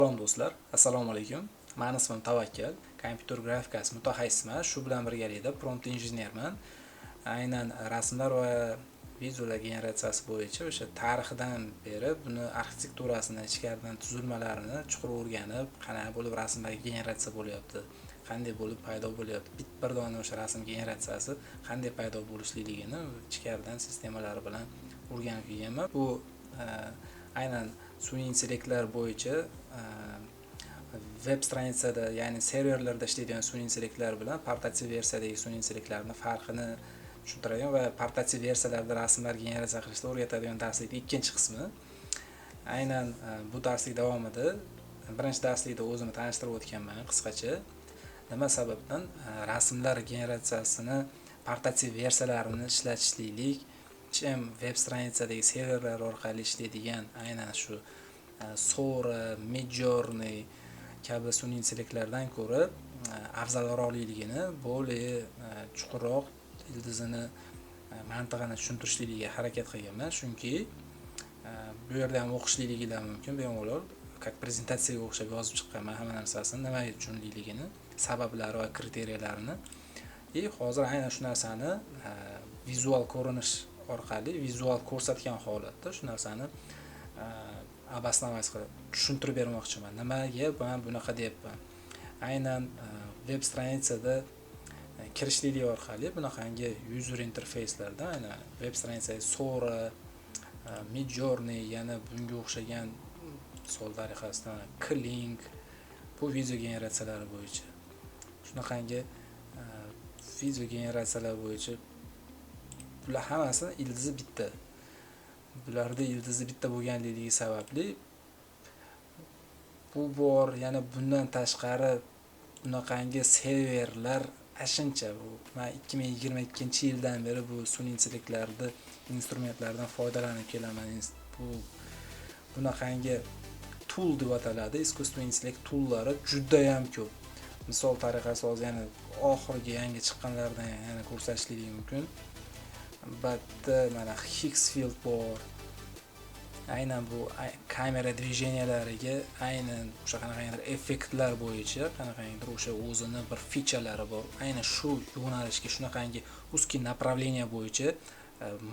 Salom do'stlar, assalomu alaykum. Meni ismim Tavakkal, kompyuter grafikasi mutaxassisiman. Shu bilan birgalikda prompt injenerman. Aynan rasmlar va vizual generatsiyasi bo'yicha o'sha tarixidan beri buni arxitekturasini, ichkaridan tuzilmalarini chuqur o'rganib, qanaqa bo'lib rasmlar generatsiya bo'lyapti, qanday bo'lib paydo bo'lyapti, bir dona o'sha rasm generatsiyasi qanday paydo bo'lishligini ichkaridan sistemalari bilan o'rganib kelganman. Bu aynan sun'iy intellektlar bo'yicha web stranitsada, ya'ni serverlarda ishlaydigan sun'iy intellektlar bilan portativ versiyadagi sun'iy intellektlarning farqini tushuntiradigan va portativ versiyalarda rasmlar generatsiya qilishni o'rgatadigan darslikning ikkinchi qismi. Aynan bu darslik davomida birinchi darslikda o'zimni tanishtirib o'tganman qisqacha. Nima sababdan rasmlar generatsiyasini portativ versiyalarini ishlatishlik ham web stranitsadagi serverlar orqali ishlaydigan aynan shu Sora, Midjourney kabi sun'iy intellektlardan ko'ra afzalroqligini, bo'lib chuqurroq ildizini mantig'ini tushuntirishligiga harakat qilganman. Chunki bu yerda ham o'qishligilar mumkin, bemalol как prezentatsiyaga o'xshab yozib chiqqanman hamma narsasini, nima uchunligini, sabablari va kriteriyalarini. Hozir aynan shu narsani vizual ko'rinish orqali, vizual ko'rsatgan holatda shu narsani abasnamas qilib tushuntirib bermoqchiman. Nimaga men bunaqa deyapman? Aynan web stranitsada kirishlik orqali bunaqangi user interface'larda, aynan web stranitsadagi Sora, Midjourney, yana bunga o'xshagan misol tariqasida Kling, bu video generatsiyalari bo'yicha shunaqangi video generatsiyalar bo'yicha bular hammasi ildizi bitta. Bularda ildizi bitta bo'lganligi sababli bu bor, yana bundan tashqari bunaqangi serverlar ashuncha. Men 2022-yildan beri bu sun'iy intellektlarni instrumentlardan foydalanib kelaman. Bu bunaqangi tool deb ataladi. Искусственный intellekt tullari juda ham ko'p. Misol tariqasi hozir yana oxirgi yangi chiqqanlardan yana ko'rsatishlik mumkin. Albatta mana Higgsfield bor. Aynan bu kamera движениялariga aynan o'sha qanaqadir effektlar bo'yicha qanaqadir o'sha o'zini bir featurelari bor. Aynan shu yo'nalishga shunaqangi узкий направление bo'yicha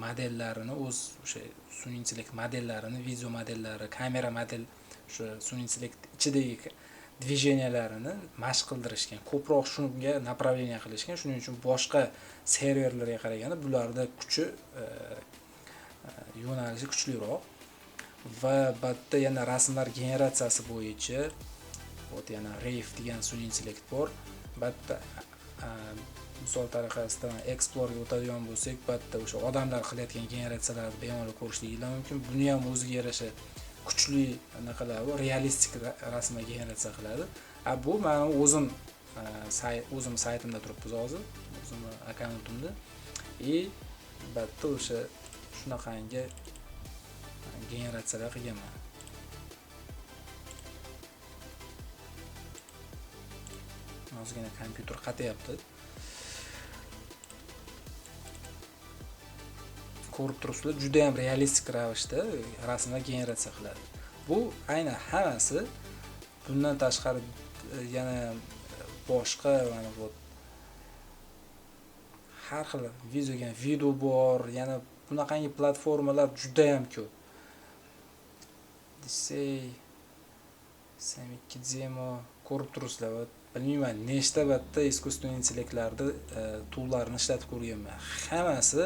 modellarini, o'z o'sha sun'iy intellekt modellarini, video modellari, kamera model o'sha sun'iy intellekt ichidagi движенияларni mashq qildirishgan. Ko'proq shunga направление qilishgan. Shuning uchun boshqa serverlarga qaraganda bularda kuchi yo'nalishi kuchliroq. Va batda yana rasmlar generatsiyasi bo'yicha yana Rave degan sun'iy intellekt bor. Batda misol tariqasida Explore ga o'tadigan bo'lsak, batda o'sha odamlar qilayotgan generatsiyalarni bemalol ko'rishligingiz mumkin. Buni ham o'ziga yarasha kuchli anaqalar bor, realistik rasmlar generatsiya qiladi. Bu men o'zim saytimda turibmiz hozir, o'zim akkauntimda. Batda o'sha shunaqangi generatsiyalar qilganman. Ozgina kompyuter qatyapti. Ko'rib turibsizlar, juda ham realistik ravishda rasmlar generatsiya qiladi. Bu aynan hammasi. Bundan tashqari yana boshqa mana bu har xil video bor, yana bunaqangi platformalar juda ham ko'p. Samiki demo ko'rib turibsizlar. Bilmayman nechta batda искусственный intellektlarni tullarini ishlatib ko'rganman. Hammasi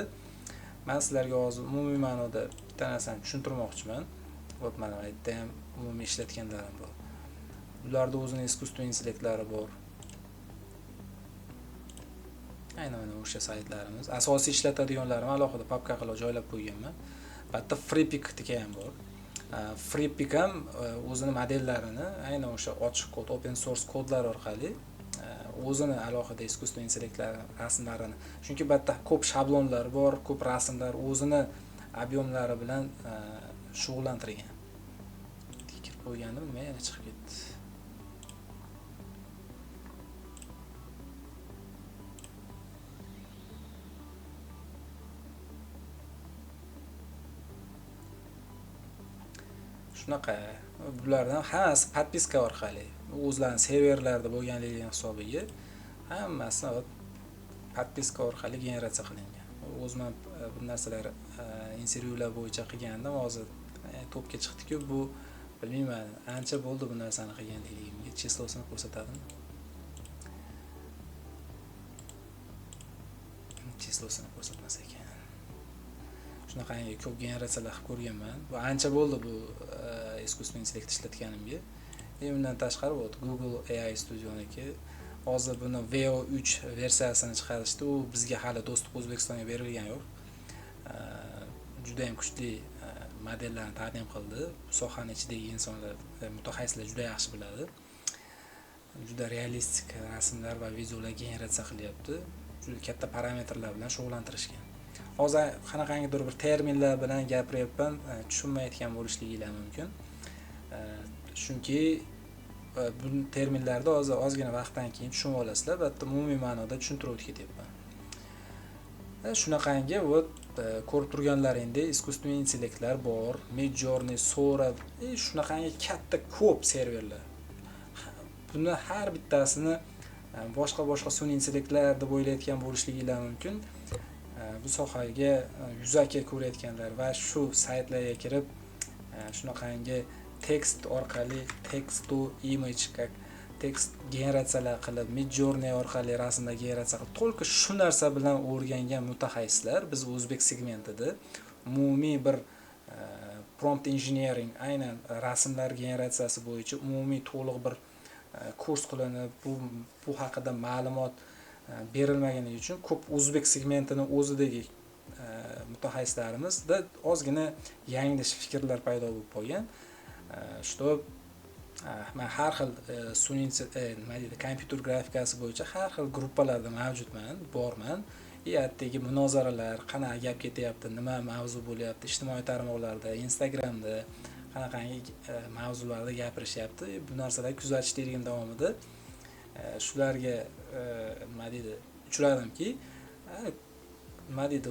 men sizlarga hozir umumiy ma'noda bitta narsani tushuntirmoqchiman. Mana bu yerda ham umumiy ishlatganlarim bor. Ularda o'zining искусственный intellektlari bor. Aynan o'sha saytlarimiz. Asosiy ishlatadiganlarim alohida papka qilib joylab qo'yganman. Batda FreePik degan ham bor. FreePik ham o'zining modellarini aynan o'sha ochiq kod, open source kodlar orqali o'zini alohida искусственный intellektlar rasmlarini, chunki batda ko'p shablonlar bor, ko'p rasmlar o'zini ob'yomlari bilan shug'ullantirgan. Tikib qo'yganim nima yana chiqib ketdi. Shunaqa bulardan hammasi podpiska orqali o'zlarining serverlarida bo'lganligi hisobiga hammasi podpiska orqali generatsiya qilingan. O'zim bu narsalar intervyular bo'yicha qilgandim, hozir topga chiqdi-ku, bu bilmayman, ancha bo'ldi bu narsani qilganligimga. Chislosini ko'rsatadim. Chislosini ko'rsatmas ekan. Shunaqangi ko'p generatsiyalar qilib ko'rganman. Bu ancha bo'ldi bu искусственный intellekt ishlatganimga. Undan tashqari Google AI Studioniki hozir buni VO3 versiyasini chiqarishdi. U bizga hali dostуп O'zbekistonga berilgan yo'q. Juda ham kuchli modellarni taqdim qildi. Bu sohaning ichidagi insonlar, mutaxassislar juda yaxshi biladi. Juda realistik rasmlar va videolar generatsiya qilyapti. Juda katta parametrlar bilan shug'ullantirishgan. Hozir qanaqangidir bir terminlar bilan gapiryapman, tushunmayotgan bo'lishligingiz mumkin. Chunki bu terminlarni hozir ozgina vaqtdan keyin tushunib olasizlar, va umumiy ma'noda tushuntirib ketyapman. Shunaqangi ko'rib turganlaringdek искусственный intellektlar bor, Midjourney, Sora, shunaqangi katta ko'p serverlar. Buni har bittasini boshqa sun'iy intellektlar deb o'ylayotgan bo'lishligingiz mumkin. Bu sohaga yuzaki ko'rayotganlar va shu saytlarga kirib shunaqangi tekst orqali text to image tekst generatsiyalar qilib, Midjourney orqali rasmlar generatsiya qilib, to'liq shu narsa bilan o'rgangan mutaxassislar biz o'zbek segmentida umumiy bir prompt engineering, aynan rasmlar generatsiyasi bo'yicha umumiy to'liq bir kurs qilinib, bu haqida ma'lumot berilmaganligi uchun ko'p o'zbek segmentining o'zidagi mutaxassislarimizda ozgina yanglish fikrlar paydo bo'lib qolgan. Что men har xil sun'iy kompyuter grafikasi bo'yicha har xil gruppalarda mavjudman, borman. Yerdagi munozaralar, qanaqa gap ketyapti, nima mavzu bo'lyapti, ijtimoiy tarmoqlarda, Instagramda qanaqangi mavzularda gapirishyapti. Bu narsalarni kuzatishligim davomida shularga uchradimki,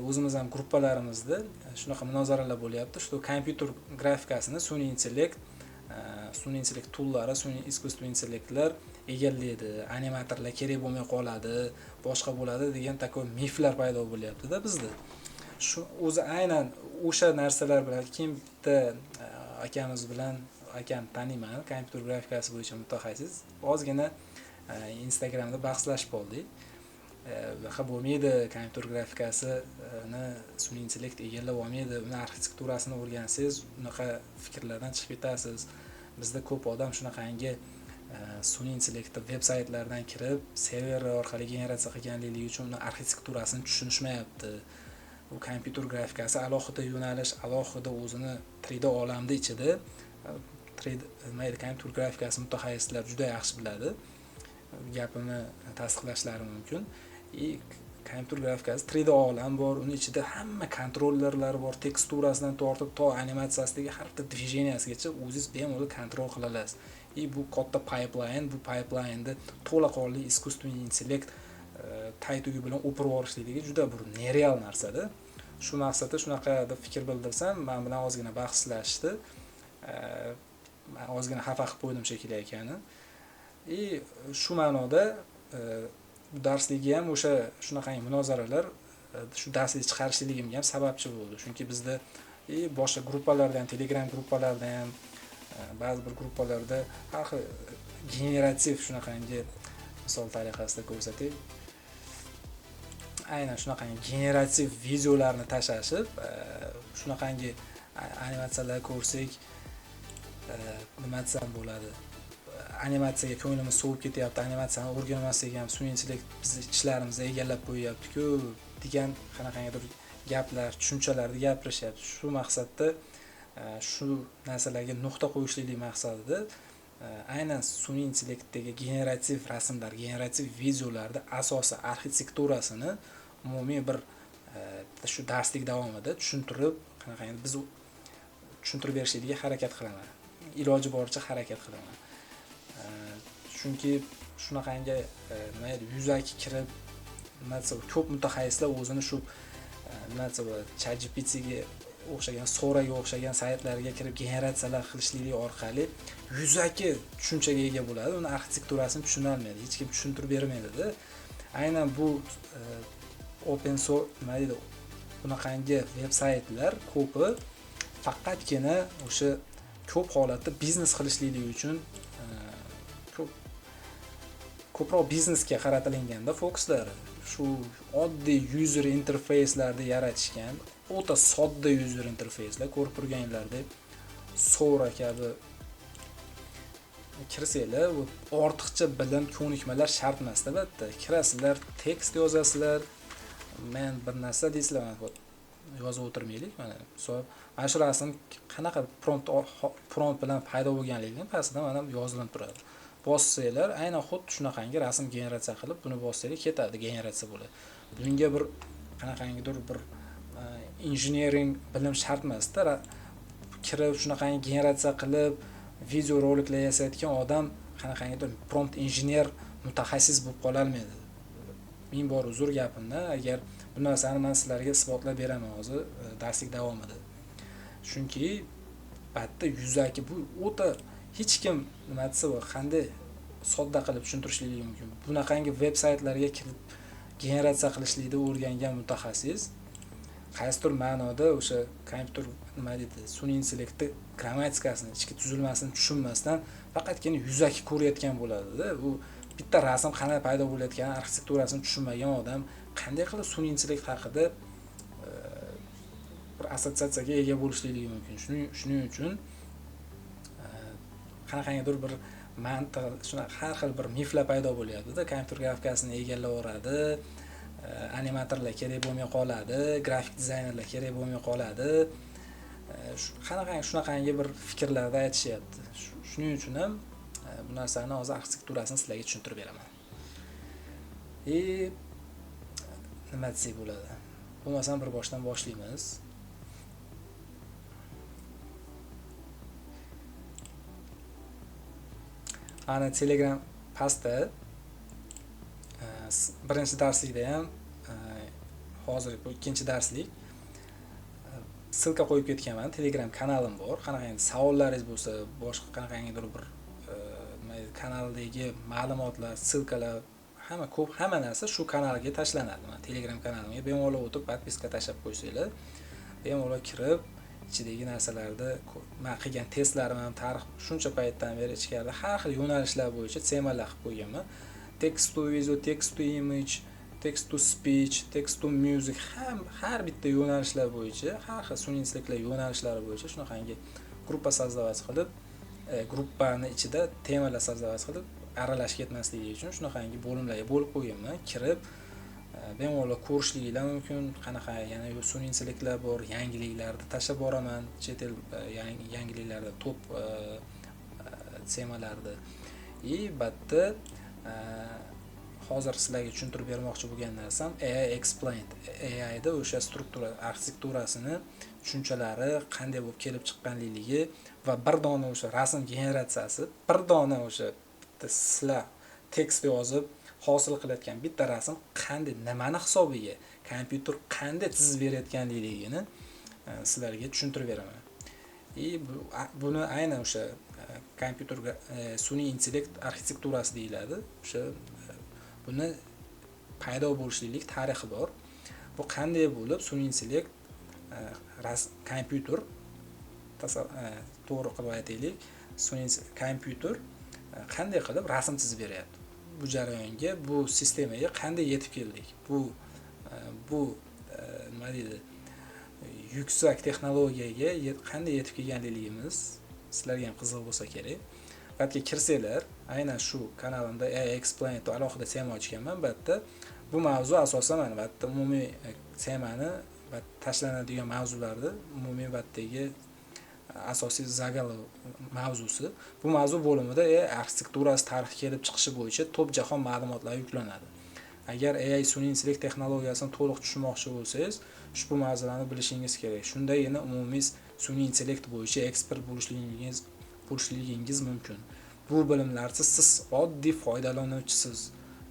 o'zimiz ham gruppalarimizda shunaqa munozaralar bo'lyapti. Shu kompyuter grafikasini sun'iy intellekt tullari, sun'iy искусственный intellektlar egallaydi, animatorlar kerak bo'lmay qoladi, boshqa bo'ladi degan takoy miflar paydo bo'lyapti-da bizda. Shu o'zi aynan o'sha narsalar bilan bitta akamiz bilan, akam taniyman, kompyuter grafikasi bo'yicha mutaxassis, ozgina Instagramda bahslashib qoldik. Baqa bo'lmaydi, kompyuter grafikasini sun'iy intellekt egallab olmaydi, uni arxitekturasini o'rgansangiz, unaqa fikrlardan chiqib ketasiz. Bizda ko'p odam shunaqangi sun'iy intellekt veb-saytlardan kirib, serverlar orqali generatsiya qilganligi uchun uni arxitekturasini tushunishmayapti. Bu kompyuter grafikasi alohida yo'nalish, alohida o'zini 3D olamda ichida, 3D kompyuter grafikasi mutaxassislar juda yaxshi biladi. Gapimni tasdiqlashlari mumkin. Kompyuter grafikasi 3D olam bor, uning ichida hamma kontrollerlar bor, teksturasidan tortib to animatsiyasidagi har bitta движениясigacha o'zingiz bemalol kontrol qila olasiz. Bu katta pipeline, bu pipeline-da to'laqonli искусственный intellekt taytugi bilan o'pirib yuborishligi juda bir nereal narsa-da. Shu maqsadda shunaqa deb fikr bildirsam, men bilan ozgina bahslashdi. Men ozgina xafa qilib qo'ydim shekilli ekani. Shu ma'noda bu darslikka ham o'sha shunaqangi munozaralar, shu darslik chiqarishligimga ham sababchi bo'ldi. Chunki bizda boshqa gruppalarda ham, Telegram gruppalarida ham, ba'zi bir gruppalarda har xil generativ shunaqangi misol tariqasida ko'rsatib, aynan shunaqangi generativ videolarni tashashib, shunaqangi animatsiyalar ko'rsak, nima desam bo'ladi? Animatsiyaga ko'nglimiz sovib ketyapti, animatsiyani o'rganmaslik ham sun'iy intellekt bizni ishlarimizni egallab qo'yyapti-ku degan qanaqangidir gaplar, tushunchalarni gapirishyapti. Shu maqsadda shu narsalarga nuqta qo'yishlik maqsadida aynan sun'iy intellektdagi generativ rasmlar, generativ videolarda asosi arxitekturasini umumiy bir shu darslik davomida tushuntirib, qanaqangi biz tushuntirib berishga harakat qilaman. Iloji boricha harakat qilaman. Chunki shunaqangi yuzaki kirib ko'p mutaxassislar o'zini shu ChatGPTga o'xshagan Soraga o'xshagan saytlarga kirib generatsiyalar qilishlik orqali yuzaki tushunchaga ega bo'ladi. Uni arxitekturasini tushuna olmaydi, hech kim tushuntirib bermaydi-da. Aynan bu open source nima deydi, bunaqangi veb-saytlar ko'pi faqatgina o'sha ko'p holatda biznes qilishligi uchun ko'proq biznesga qaratilganda fokuslari shu oddiy user interfayslarni yaratishgan, o'ta sodda user interfayslar ko'rib turganlardek Sora kabi kirsanglar, bu ortiqcha bilim, ko'nikmalar shart emas albatta. Kirasizlar, tekst yozasizlar, men bir narsa deysizlar, yozib o'tirmaylik. Mana shu rasm qanaqa prompt bilan paydo bo'lganligini pastda mana yozilib turadi. Bossanglar aynan xuddi shunaqangi rasm generatsiya qilib, buni bossanglar ketadi, generatsiya bo'ladi. Bunga bir qanaqangidir bir engineering bilim shart emas-da. Kirib shunaqangi generatsiya qilib video roliklar yasayotgan odam qanaqangidir prompt injener mutaxassis bo'lib qola olmaydi. Men bor uzr gapimda, agar bu narsani men sizlarga isbotlab beraman hozir darslik davomida. Chunki batda yuzaki bu o'ta hech kim nima desa, qanday sodda qilib tushuntirishligi mumkin. Bunaqangi veb-saytlarga kirib generatsiya qilishlikni o'rgangan mutaxassis qaysidir ma'noda o'sha kompyuter nima deydi, sun'iy intellektni grammatikasini, ichki tuzilmasini tushunmasdan faqatgina yuzaki ko'rayotgan bo'ladi-da. Bu bitta rasm qanday paydo bo'layotgani, arxitekturasini tushunmagan odam qanday qilib sun'iy intellekt haqida bir assotsiatsiyaga ega bo'lishligi mumkin. Shuning uchun qanaqangidir bir mantiq, shunaqa har xil bir miflar paydo bo'lyapti-da. Kompyuter grafikasini egallaveradi, animatorlar kerak bo'lmay qoladi, grafik dizaynerlar kerak bo'lmay qoladi. Shunaqangi bir fikrlarda aytishyapti. Shuning uchun ham bu narsani hozir arxitekturasini sizlarga tushuntirib beraman. Nima desak bo'ladi? Bo'lmasam bir boshdan boshlaymiz. Ana Telegram pastda birinchi darslikda ham hozir bu ikkinchi darslik silka qo'yib ketganman. Telegram kanalim bor. Qanaqangi savollaringiz bo'lsa, boshqa qanaqangidir bir kanaldagi ma'lumotlar, silkalar, hamma narsa shu kanalga tashlanadi. Mana Telegram kanalimga bemalol o'tib podpiska tashlab qo'ysanglar, bemalol kirib ichidagi narsalarda men qilgan testlarim ham tarix shuncha paytdan beri ichkarida har xil yo'nalishlar bo'yicha temalar qilib qo'yganman. Text to video, text to image, text to speech, text to music, har bitta yo'nalishlar bo'yicha, har xil sun'iy intellektlar yo'nalishlari bo'yicha shunaqangi gruppa sozdavать qilib, gruppani ichida temalar sozdavать qilib, aralashib ketmasligi uchun shunaqangi bo'limlarga bo'lib qo'yganman. Kirib bemalol ko'rishliginglar mumkin. Qanaqa yana sun'iy intellektlar bor, yangiliklarni tashlab boraman, chet el yangiliklarda top temalarni. Batda hozir sizlarga tushuntirib bermoqchi bo'lgan narsam AI Explained. AI da o'sha struktura, arxitekturasini, tushunchalari qanday bo'lib kelib chiqqanligi va bir dona o'sha rasm generatsiyasi, bir dona o'sha sizlar tekst yozib hosil qilayotgan bitta rasm qanday, nimani hisobiga kompyuter qanday chizib berayotganligini sizlarga tushuntirib beraman. Buni aynan o'sha kompyuterga sun'iy intellekt arxitekturasi deyiladi. O'sha buni paydo bo'lishlik tarixi bor. Bu qanday bo'lib sun'iy intellekt kompyuter to'g'ri qilib aytaylik, sun'iy kompyuter qanday qilib rasm chizib beryapti. Bu jarayonga, bu sistemaga qanday yetib keldik? Bu nima deydi? Yuksak texnologiyaga qanday yetib kelganligimiz sizlarga ham qiziq bo'lsa kerak. Batga kirsanglar, aynan shu kanalimda AI Explained to alohida tema ochganman. Batda bu mavzu asosan mana batda umumiy temani va tashlanadigan mavzularni umumiy batdagi asosiy zagal mavzusi. Bu mavzu bo'limida arxitekturasi tarixi kelib chiqishi bo'yicha top jahon ma'lumotlar yuklanadi. Agar AI sun'iy intellekt texnologiyasini to'liq tushunmoqchi bo'lsangiz, ushbu mavzularni bilishingiz kerak. Shundagina umumiy sun'iy intellekt bo'yicha ekspert bo'lishligingiz mumkin. Bu bilimlarsiz siz oddiy foydalanuvchisiz,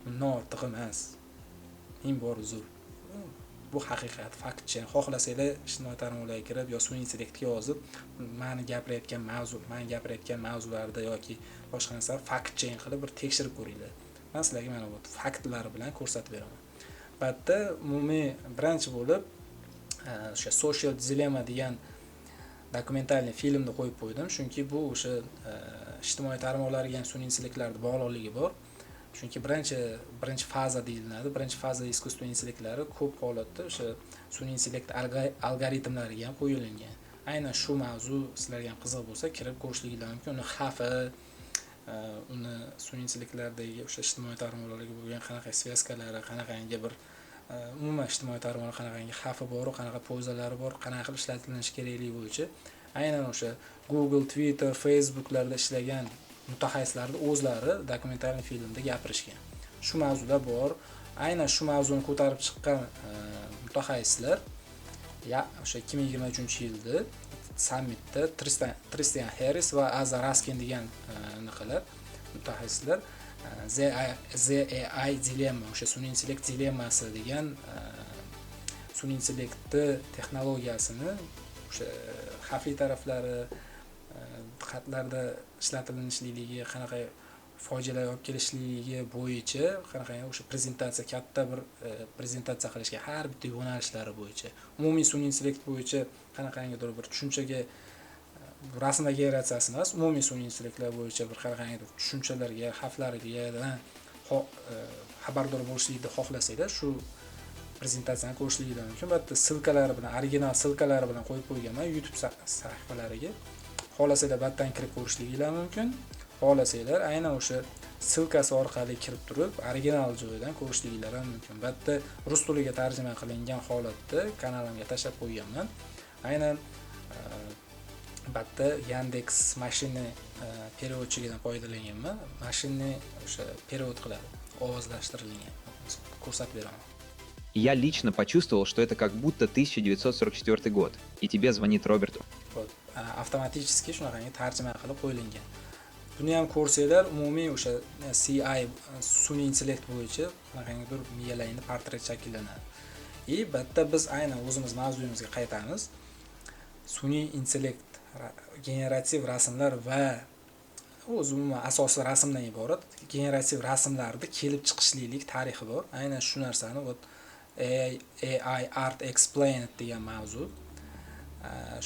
bundan ortiq emas. Ming bor uzr. bu haqiqat, faktchi. Xohlasanglar ijtimoiy tarmoqlarga kirib yo sun'iy intellektga yozib, meni gapirayotgan mavzularda yoki boshqa narsa faktchi qilib bir tekshirib ko'ringlar. Men sizlarga mana bu faktlar bilan ko'rsatib beraman. Albatta, umumiy birinchi bo'lib o'sha Social Dilemma degan dokumentalniy filmni qo'yib qo'ydim, chunki bu o'sha ijtimoiy tarmoqlarga ham sun'iy intellektlarni bog'liqligi bor. Chunki birinchi faza deyiladi. Birinchi faza искусственный intellektlari ko'p holatda o'sha sun'iy intellekt algoritmlariga ham qo'yilgan. Aynan shu mavzu sizlarga ham qiziq bo'lsa, kirib ko'rishingiz mumkin. Uni xavfi, uni sun'iy intellektlardagi o'sha ijtimoiy tarmoqlarga bo'lgan qanaqa svязкалari, qanaqangi bir umuman ijtimoiy tarmoqlar qanaqangi xavfi bor, qanaqa foydalari bor, qanaqa qilib ishlatilinishi kerakligi bo'yicha aynan o'sha Google, Twitter, Facebooklarda ishlagan mutaxassislarni o'zlari dokumentalniy filmda gapirishgan. Shu mavzular bor. Aynan shu mavzuni ko'tarib chiqqan mutaxassislar o'sha 2023-yilda sammitda Tristan Harris va Aza Raskin degan mutaxassislar The AI Dilemma, o'sha sun'iy intellekt dilemmasi degan sun'iy intellektni texnologiyasini o'sha xavfli taraflari, xatlarda ishlatilishligi, qanaqa fojialar olib kelishligi bo'yicha qanaqa o'sha prezentatsiya, katta bir prezentatsiya qilishga har bitta yo'nalishlari bo'yicha, umumiy sun'iy intellekt bo'yicha qanaqangidir bir tushunchaga rasmdagi generatsiyasi emas, umumiy sun'iy intellektlar bo'yicha bir qanaqangidir tushunchalarga, xavflariga xabardor bo'lishlikni xohlasanglar, shu prezentatsiyani ko'rishligingiz mumkin. Albatta, silkalari bilan, original silkalari bilan qo'yib qo'yganman YouTube sahifalariga. Xohlasanglar battan kirib ko'rishligingiz mumkin. Xohlasanglar aynan o'sha silkasi orqali kirib turib, original joyidan ko'rishligingiz ham mumkin. Albatta, rus tiliga tarjima qilingan holatda kanalimga tashlab qo'yganman. Aynan albatta Yandex mashina переводчигidan foydalanganman. Mashinani o'sha перевод qiladi, ovozlashtirilgan. Ko'rsatib beraman. Я лично почувствовал, что это как будто 1944 год, и тебе звонит Роберт. Avtomatik shunaqangi tarjima qilib qo'yilgan. Buni ham ko'rsanglar, umumiy o'sha CI sun'iy intellekt bo'yicha qanaqangidir miyalarning portret shakllanadi. Albatta biz aynan o'zimiz mavzuyimizga qaytamiz. Sun'iy intellekt, generativ rasmlar va o'zi umuman asosiy rasmdan iborat generativ rasmlarda kelib chiqishlik tarixi bor. Aynan shu narsani AI Art Explained degan mavzu.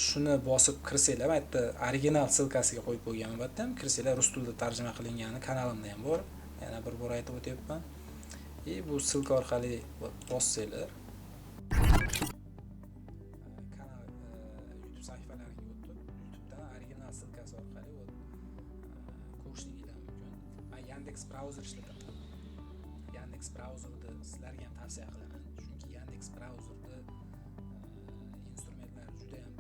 Shuni bosib kirsanglar, bu yerda original silkasiga qo'yib qo'yganman. Albatta ham kirsanglar, rus tilida tarjima qilingani kanalimda ham bor. Yana bir bor aytib o'tyapman. Bu silka orqali bossanglar kanal YouTube sahifalariga o'tib, YouTubedan original silkasi orqali ko'rishingiz mumkin. Men Yandex brauzer ishlataman. Yandex browserda sizlarga ham tavsiya qilaman, chunki Yandex browserda instrumentlari juda ham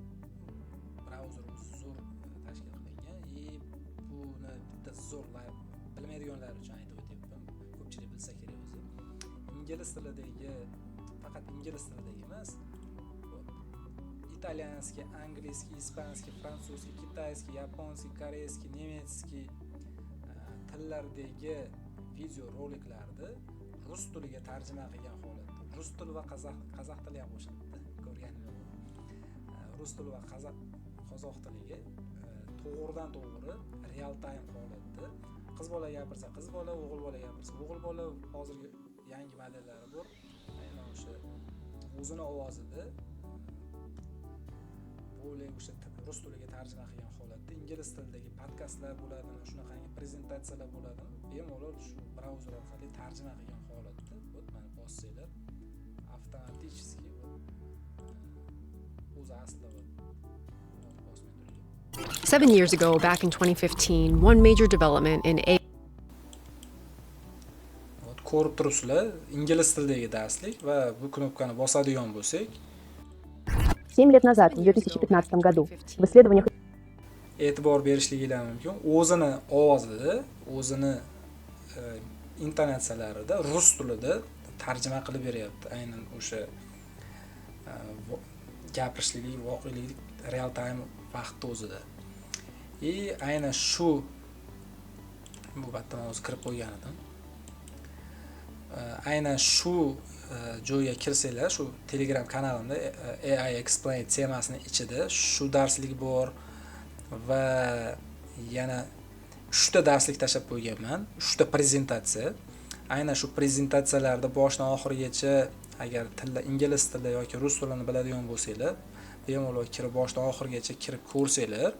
brauzer zo'r tashkil qilingan. Buni bitta zo'rlar bilmaydiganlar uchun aytib o'tyapman. Ko'pchilik bilsa kerak o'zi. Ingliz tilidagi, faqat ingliz tilidagi emas, italyanskiy, angliyskiy, ispanskiy, fransuzskiy, kitayskiy, yaponskiy, koreyskiy, nemetskiy tillardagi video roliklarni rus tiliga tarjima qilgan holatda, rus tili va qozoq tili ham qo'shilibdi, ko'rganingiz bor. Rus tili va qozoq tiliga to'g'ridan to'g'ri real time holatda qiz bola gapirsa qiz bola, o'g'il bola gapirsa o'g'il bola, hozirgi yangi modellari bor. Aynan o'sha o'zini ovozida bo'lay o'sha rus tiliga tarjima qilgan holatda ingliz tilidagi podkastlar bo'ladimi, shunaqangi prezentatsiyalar bo'ladimi, bemalol shu brauzer orqali tarjima qilgan holatda mana bossanglar avtomatik o'zi aslida bosmay turgan. 7 years ago, back in 2015, one major development in AI. Ko'rib turibsizlar, ingliz tilidagi darslik va bu knopkani bosadigan bo'lsak, 7 лет назад, в 2015 году, в исследованиях e'tibor berishligingiz mumkin. O'zini ovozida, o'zini intonatsiyalarida rus tilida tarjima qilib beryapti. Aynan o'sha gapirishligi, voqelik real time vaqtda o'zida. Aynan shu bu batdan o'zi kirib qo'ygan edim. Aynan shu joyga kirsanglar, shu Telegram kanalimda AI Explain temasini ichida shu darslik bor va yana 3 ta darslik tashlab qo'yganman, 3 ta prezentatsiya. Aynan shu prezentatsiyalarda boshdan oxirigacha agar ingliz tili yoki rus tilini biladigan bo'lsanglar, bemalol kirib boshdan oxirigacha kirib ko'rsanglar,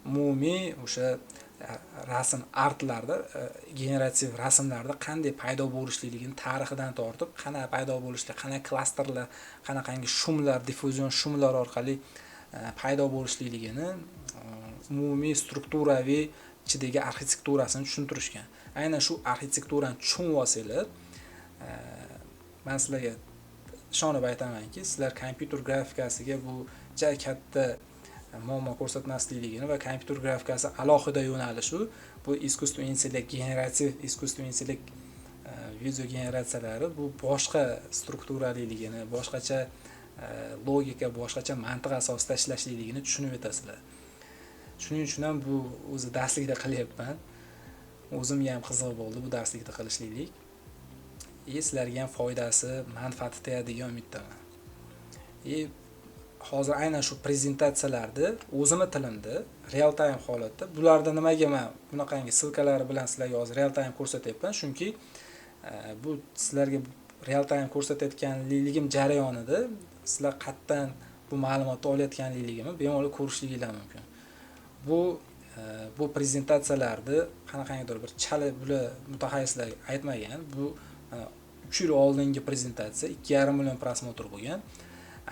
umumiy o'sha rasm artlarda, generativ rasmlarda qanday paydo bo'lishligini tarixidan tortib, qanaqa paydo bo'lishligi, qanaqa klasterlar, qanaqangi shumlar, diffuzion shumlar orqali paydo bo'lishligini, umumiy strukturaviy ichidagi arxitekturasini tushuntirishgan. Aynan shu arxitekturani tushunib olsanglar, men sizlarga ishonib aytamanki, sizlar kompyuter grafikasiga bu juda katta muammo ko'rsatmasligini va kompyuter grafikasi alohida yo'nalishi bu искусственный интеллект, generativ искусственный интеллект video generatsiyalari bu boshqa strukturaliligini, boshqacha logika, boshqacha mantiq asosida ishlashligini tushunib yetasizlar. Shuning uchun ham bu o'zi darslikda qilyapman. O'zimga ham qiziq bo'ldi bu darslikda qilishlik. Sizlarga ham foydasi, manfaati tegadigan umiddaman. Hozir aynan shu prezentatsiyalarda o'zimni tilimda real time holatda bularda nimaga men bunaqangi silkalari bilan sizlarga hozir real time ko'rsatyapman, chunki bu sizlarga real time ko'rsatayotganligim jarayonida sizlar qayerdan bu ma'lumotni olayotganligimni bemalol ko'rishliginglar mumkin. Bu prezentatsiyalarda qanaqangidir bir chala bular mutaxassislar aytmagan, bu 3 yil oldingi prezentatsiya 2,5 million prosmotr bo'lgan.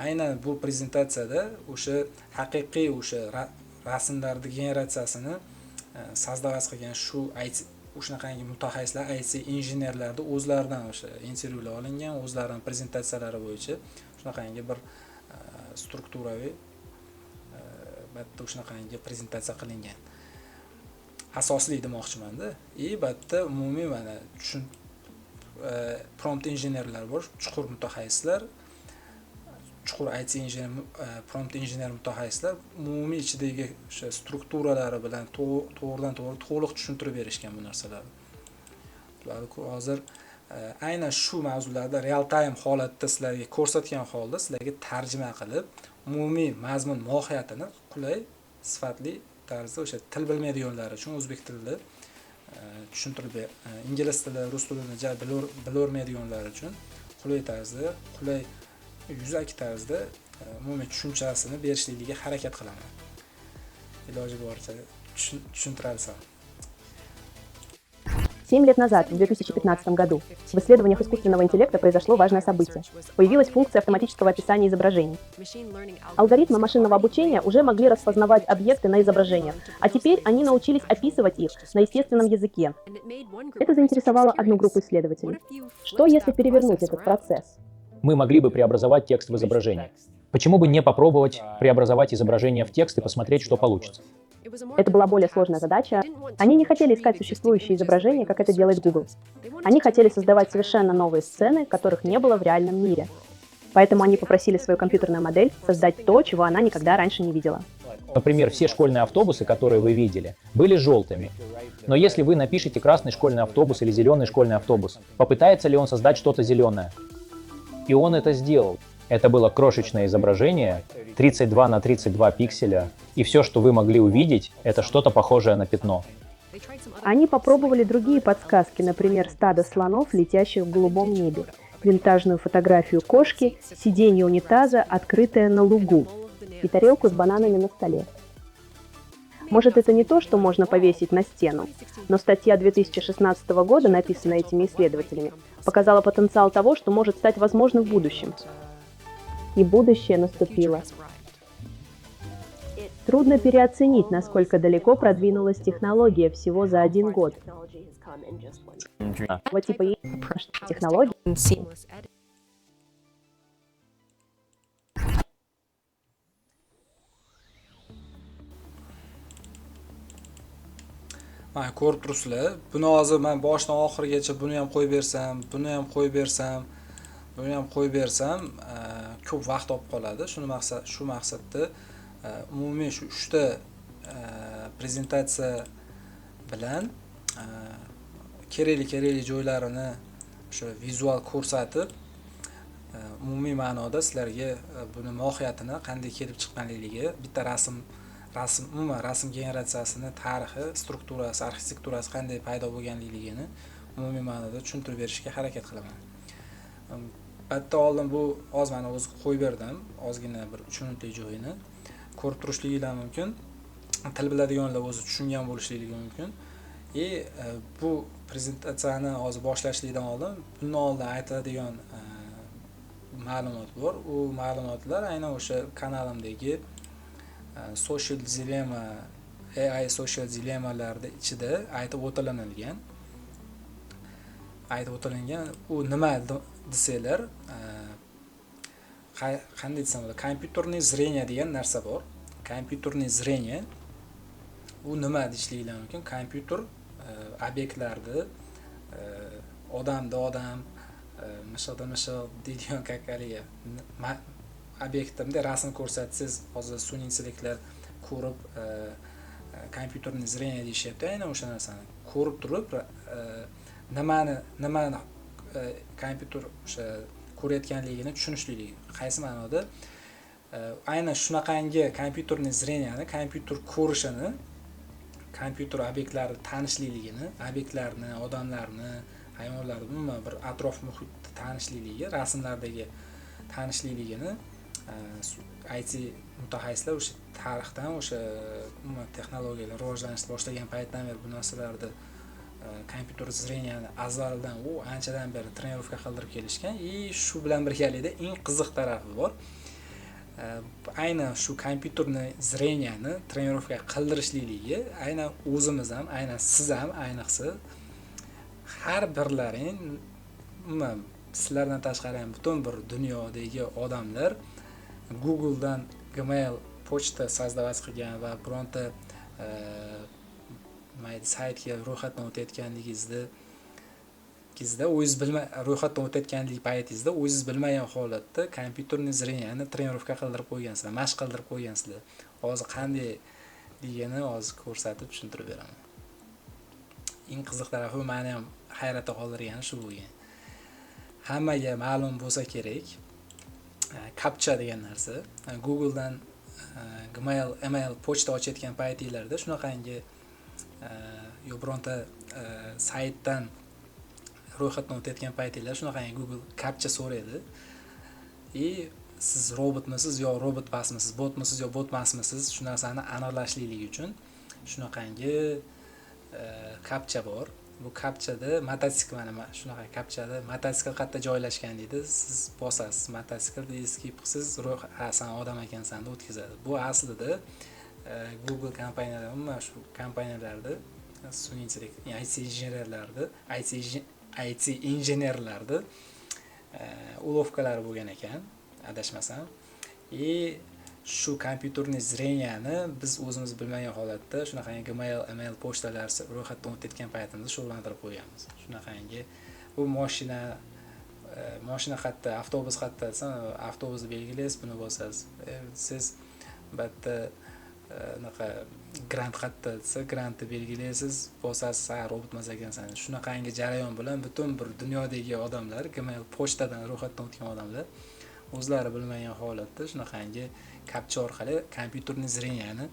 Aynan bu prezentatsiyada o'sha haqiqiy o'sha rasmlarning generatsiyasini sozdavaz qilgan shu shunaqangi mutaxassislar, IT injenerlarning o'zlaridan o'sha intervyular olingan, o'zlarining prezentatsiyalari bo'yicha shunaqangi bir strukturaviy bitta shunaqangi prezentatsiya qilingan. Asosli demoqchiman-da. Bitta umumiy mana prompt injenerlar bor, chuqur mutaxassislar, chuqur IT injener, prompt injener mutaxassislar umumiy ichidagi o'sha strukturalari bilan to'g'ridan to'g'ri to'liq tushuntirib berishgan bu narsalarni. Ular hozir aynan shu mavzularda real time holatda sizlarga ko'rsatgan holda sizlarga tarjima qilib, umumiy mazmun mohiyatini qulay, sifatli tarzda o'sha til bilmaydiganlar uchun o'zbek tilida tushuntirib, ingliz tili, rus tilini bilmaydiganlar uchun qulay tarzda, qulay yuzaki tarzda umumiy tushunchasini berishlikka harakat qilaman. Iloji boricha tushuntiralsam. 7 лет назад, в 2015 году, в исследованиях искусственного интеллекта произошло важное событие. Появилась функция автоматического описания изображений. Алгоритмы машинного обучения уже могли распознавать объекты на изображениях, а теперь они научились описывать их на естественном языке. Это заинтересовало одну группу исследователей. Что, если перевернуть этот процесс? Мы могли бы преобразовать текст в изображение. Почему бы не попробовать преобразовать изображение в текст и посмотреть, что получится? Это была более сложная задача. Они не хотели искать существующие изображения, как это делает Google. Они хотели создавать совершенно новые сцены, которых не было в реальном мире. Поэтому они попросили свою компьютерную модель создать то, чего она никогда раньше не видела. Например, все школьные автобусы, которые вы видели, были желтыми. Но если вы напишите красный школьный автобус или зеленый школьный автобус, попытается ли он создать что-то зеленое? И он это сделал. Это было крошечное изображение, 32 на 32 пикселя, и все, что вы могли увидеть, это что-то похожее на пятно. Они попробовали другие подсказки, например, стадо слонов, летящих в голубом небе, винтажную фотографию кошки, сиденье унитаза, открытое на лугу, и тарелку с бананами на столе. Может, это не то, что можно повесить на стену, но статья 2016 года, написанная этими исследователями, показала потенциал того, что может стать возможным в будущем. И будущее наступило. Трудно переоценить, насколько далеко продвинулась технология всего за 1 год. Вот типа технологии. Ko'rib turibsizlar, buni hozir men boshdan oxirigacha buni ham qo'yib bersam, buni ham qo'yib bersam, buni ham qo'yib bersam, ko'p vaqt olib qoladi. Shu maqsadda umumiy shu 3 ta prezentatsiya bilan kerakli joylarini o'sha vizual ko'rsatib, umumiy ma'noda sizlarga buni mohiyatini qanday kelib chiqqanligi, bitta umuman rasm generatsiyasini tarixi, strukturasi, arxitekturasi qanday paydo bo'lganligini umumiy ma'noda tushuntirib berishga harakat qilaman. Bitta oldin bu mana o'zi qo'yib berdim, ozgina bir tushunarli joyini ko'rib turishliginglar mumkin. Til biladiganlar o'zi tushungan bo'lishligi mumkin. Bu prezentatsiyani hozir boshlashlikdan oldin bundan oldin aytiladigan ma'lumot bor. U ma'lumotlar aynan o'sha kanalimdagi social dilemma, AI social dilemmalarda ichida aytib o'tilingan. U nima desanglar, qanday desam bo'ladi? Kompyuterniy zreniya degan narsa bor. Kompyuterniy zreniya u nima deyishliginglar mumkin? Kompyuter obyektlarni odamda odam, mishiqda mishiq deydigan kakaliga obyektda rasm ko'rsatsangiz, hozir sun'iy intellektlar ko'rib kompyuterniy zreniya deyishyapti. Aynan o'sha narsani ko'rib turib nimani kompyuter o'sha ko'rayotganligini tushunishlik. Qaysi ma'noda? Aynan shunaqangi kompyuterniy zreniyani, kompyuter ko'rishini, kompyuter obyektlarni tanishligini, obyektlarni, odamlarni, hayvonlarni, umuman bir atrof muhitni tanishlikligi, rasmlardagi tanishligini IT mutaxassislar o'sha tarixdan, o'sha umuman texnologiyalar rivojlanishni boshlagan paytdan beri bu narsalarni kompyuter zreniyani azaldan anchadan beri trenirovka qildirib kelishgan. Shu bilan birgalikda eng qiziq tarafi bor. Aynan shu kompyuterni zreniyani trenirovka qildirishlikligi aynan o'zimiz ham, aynan siz ham, ayniqsa har birlaring, umuman sizlardan tashqari ham butun bir dunyodagi odamlar Google'dan Gmail pochta sozdavать qilgan va bironta saytga ro'yxatdan o'tayotganligingizda ro'yxatdan o'tayotganlik paytingizda o'zingiz bilmagan holatda kompyuterniy zreniyani trenirovka qildirib qo'ygansizlar, mashq qildirib qo'ygansizlar. Hozir qanday degani hozir ko'rsatib tushuntirib beraman. Eng qiziq tarafi meni ham hayratga qoldirgani shu bo'lgan. Hammaga ma'lum bo'lsa kerak, CAPTCHA degan narsa Google'dan Gmail, email, pochta ochayotgan paytinglarda shunaqangi yo bironta saytdan ro'yxatdan o'tayotgan paytinglar shunaqangi Google CAPTCHA so'raydi. Siz robotmisiz yo robot emasmisiz, botmisiz yo bot emasmisiz, shu narsani aniqlashlik uchun shunaqangi CAPTCHA bor. Bu CAPTCHAda mototsikl, mana shunaqa CAPTCHAda mototsikl qayerda joylashgan deydi. Siz bosasiz, mototsikl deysiz, siz sen odam ekansan deb o'tkazadi. Bu aslida Google kompaniyalari, umuman shu kompaniyalarda sun'iy intellekt, IT injenerlarni ulovkalari bo'lgan ekan, adashmasam. Shu kompyuterniy zreniyani biz o'zimiz bilmagan holatda shunaqangi Gmail, email pochtalar ro'yxatdan o'tayotgan paytimizda shug'ullantirib qo'yganmiz. Shunaqangi bu mashina xatti, avtobus xatti, avtobusni belgilaysiz, buni bosasiz. Siz bitta grant xatti desa, grantni belgilaysiz, bosasiz, robot emas ekansan. Shunaqangi jarayon bilan butun bir dunyodagi odamlar, Gmail pochtadan ro'yxatdan o'tgan odamlar o'zlari bilmagan holatda shunaqangi CAPTCHA orqali kompyuterniy zreniyani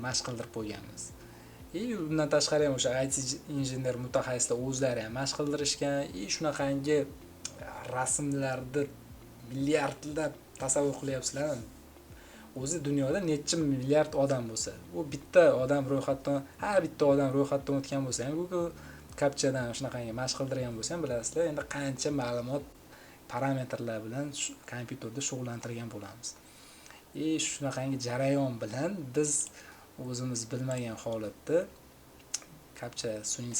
mashq qildirib qo'yganmiz. Bundan tashqari ham o'sha IT injener mutaxassislar o'zlari ham mashq qildirishgan. Shunaqangi rasmlarni milliardlab tasavvur qilyapsizlar. O'zi dunyoda necha milliard odam bo'lsa, u bitta odam ro'yxatdan, har bitta odam ro'yxatdan o'tgan bo'lsa ham, Google CAPTCHAdan shunaqangi mashq qildirgan bo'lsa ham bilasizlar, endi qancha ma'lumot parametrlar bilan kompyuterda shug'ullantirgan bo'lamiz. Shunaqangi jarayon bilan biz o'zimiz bilmagan holatda CAPTCHA sun'iy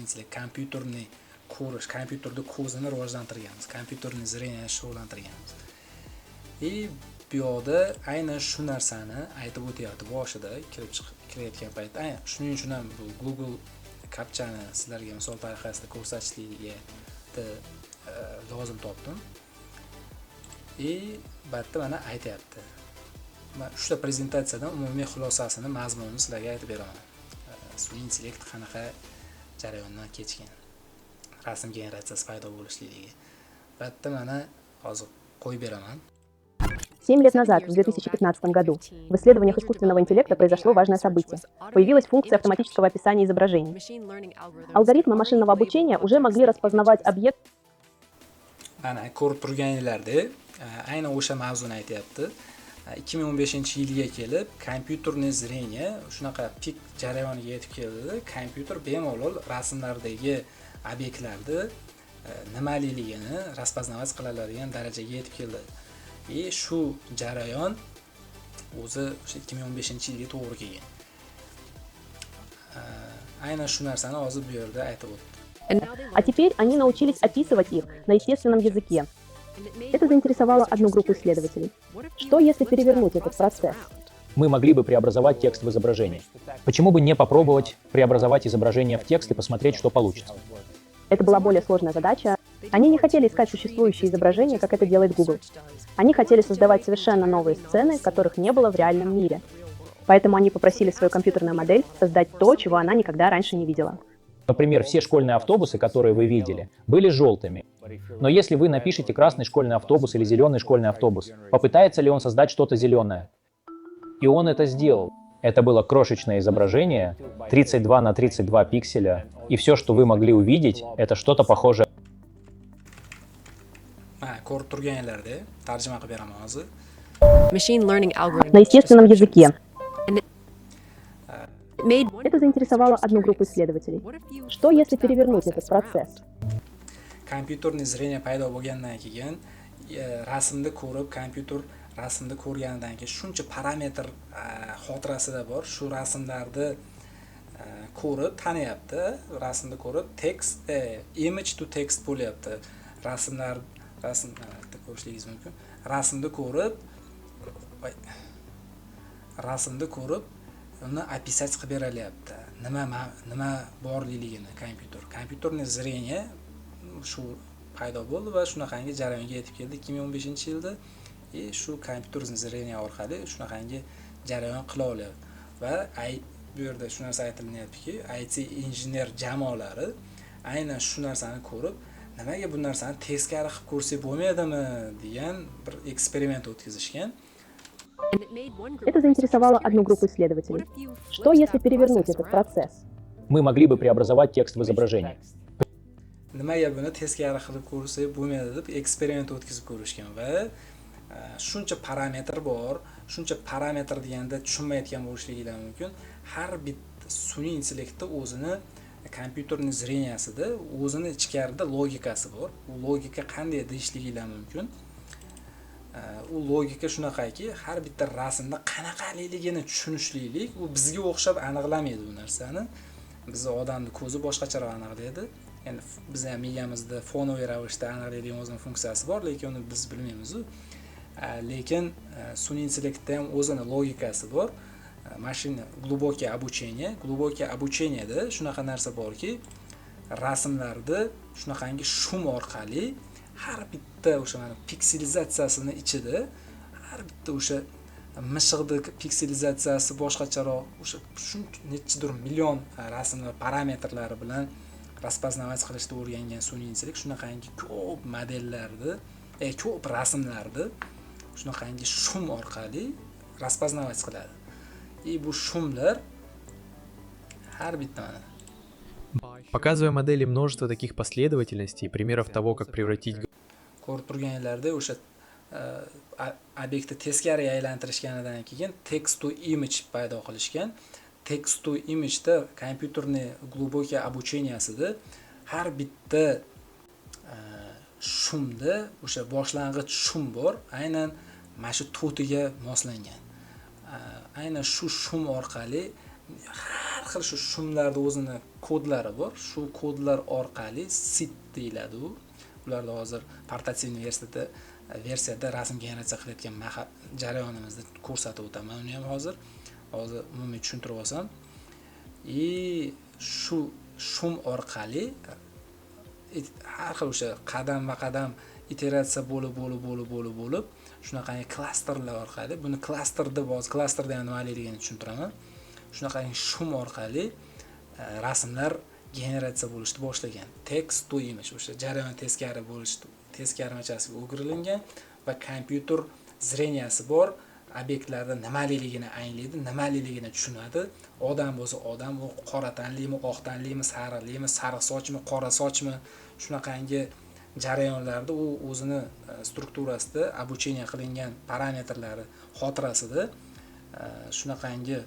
intellekt kompyuterni ko'rish, kompyuterda ko'zini rivojlantirganmiz, kompyuterni zreniyani shug'ullantirganmiz. Bu yoqda aynan shu narsani aytib o'tyapti boshida kirayotgan paytda. Aynan shuning uchun ham bu Google CAPTCHAni sizlarga misol tariqasida ko'rsatishlikga lozim topdim. Batda mana aytyapti. Men uchta prezentatsiyadan umumiy xulosasini, mazmunini sizlarga aytib beraman. Sun'iy intellekt qanaqa jarayondan kechgan, rasm generatsiyasi paydo bo'lishligiga. bitta mana hozir qo'yib beraman. 7 лет назад, в 2015 году, в исследованиях искусственного интеллекта произошло важное событие. Появилась функция автоматического описания изображений. Алгоритмы машинного обучения уже могли распознавать объект. Mana ko'rib turganinglardek, aynan o'sha mavzuni aytyapti. 2015-yilga kelib kompyuterniy zreniya shunaqa pik jarayoniga yetib keldi. Kompyuter bemalol rasmlardagi obyektlarni nimaliligini raspoznavать qila oladigan darajaga yetib keldi. Shu jarayon o'zi o'sha 2015-yilga to'g'ri kelgan. Aynan shu narsani hozir bu yerda aytib o'tdi. А теперь они научились описывать их на естественном языке. Это заинтересовало одну группу исследователей. Что, если перевернуть этот процесс? Мы могли бы преобразовать текст в изображение. Почему бы не попробовать преобразовать изображение в текст и посмотреть, что получится? Это была более сложная задача. Они не хотели искать существующие изображения, как это делает Google. Они хотели создавать совершенно новые сцены, которых не было в реальном мире. Поэтому они попросили свою компьютерную модель создать то, чего она никогда раньше не видела. Например, все школьные автобусы, которые вы видели, были желтыми. Но если вы напишете красный школьный автобус или зеленый школьный автобус, попытается ли он создать что-то зеленое? И он это сделал. Это было крошечное изображение, 32 на 32 пикселя, и все, что вы могли увидеть, это что-то похожее. Ko'rib turganinglarda tarjima qilib beraman hozir. Machine learning algorithm На естественном языке. made Это заинтересовало одну группу исследователей. Что, если перевернуть этот процесс? Kompyuterniy zreniya paydo bo'lgandan keyin rasmni ko'rib, kompyuter rasmni ko'rganidan keyin shuncha parametr xotirasida bor, shu rasmlarni ko'rib taniyapti, rasmni ko'rib text image to text bo'lyapti. Rasmni ko'rishingiz mumkin. Rasmni ko'rib uni описать qilib berilyapti. Nima borligini kompyuterniy zreniya shu paydo bo'ldi va shunaqangi jarayonga yetib keldi 2015-yilda. Shu kompyuterniy zreniya orqali shunaqangi jarayon qila olyapti. Va bu yerda shu narsa aytilyaptiki, IT injener jamoalari aynan shu narsani ko'rib, nimaga bu narsani teskari qilib ko'rsak bo'lmaydimi degan bir eksperiment o'tkazishgan. Это заинтересовало одну группу исследователей. Что, если перевернуть этот процесс? Мы могли бы преобразовать текст в изображение. Nimaga buni teskari qilib ko'rsak bo'lmaydi deb eksperiment o'tkazib ko'rishgan va shuncha parametr bor, shuncha parametr deganda tushunmayotgan bo'lishligi mumkin. Har bitta sun'iy intellektda o'zini kompyuterniy zreniyasida o'zini ichkarida logikasi bor. U logika qanday deyishligi mumkin. U logika shunaqaki, har bitta rasmda qanaqaligini tushunishlik, u bizga o'xshab aniqlamaydi bu narsani. Bizning odamning ko'zi boshqacharoq aniqlaydi. Ya'ni biz ham miyamizda fonoviy ravishda aniqlaydigan o'zining funksiyasi bor, lekin uni biz bilmaymiz. Lekin sun'iy intellektda ham o'zining logikasi bor. Mashina глубокое обученияda shunaqa narsa borki, rasmlarni shunaqangi shum orqali har bitta o'sha mana pikselizatsiyasini ichida har bitta o'sha mishiqning pikselizatsiyasi boshqacharoq o'sha nechidir million rasmlar parametrlari bilan raspoznavать qilishni o'rgangan sun'iy intellekt shunaqangi ko'p modellarni, ko'p rasmlarni shunaqangi shum orqali raspoznavать qiladi. Bu shumlar har bitta mana Показывая модели множество таких последовательностей, примеров того, как превратить ko'rib turganlarda o'sha obyektni teskariga aylantirishganidan keyin text to image paydo qilishgan. Text to image da kompyuterniy глубокое обученияsida har bitta shumda o'sha boshlang'ich shum bor, aynan mana shu to'tiga moslangan. Aynan shu shum orqali har xil shu shumlarda o'zini kodlari bor. Shu kodlar orqali SIT deyiladi u. Ularda hozir portativniy versiyada rasm generatsiya qilayotgan jarayonimizni ko'rsatib o'taman. Uni ham hozir umumiy tushuntirib olsam. Shu shum orqali har xil o'sha qadam iteratsiya bo'lib shunaqangi klasterlar orqali, buni klasterda nimaligini tushuntiraman. Shunaqangi shum orqali rasmlar generatsiya bo'lishni boshlagan. Text to image o'sha jarayon teskarimachasiga o'girilgan va kompyuter zreniyasi bor, obyektlarda nimaliligini anglaydi, nimaliligini tushunadi. Odam bo'lsa odam, u qora tanlimi, oq tanlimi, sariqlimi, sariq sochmi, qora sochmi, shunaqangi jarayonlarda u o'zini strukturasida обучение qilingan parametrlari xotirasida shunaqangi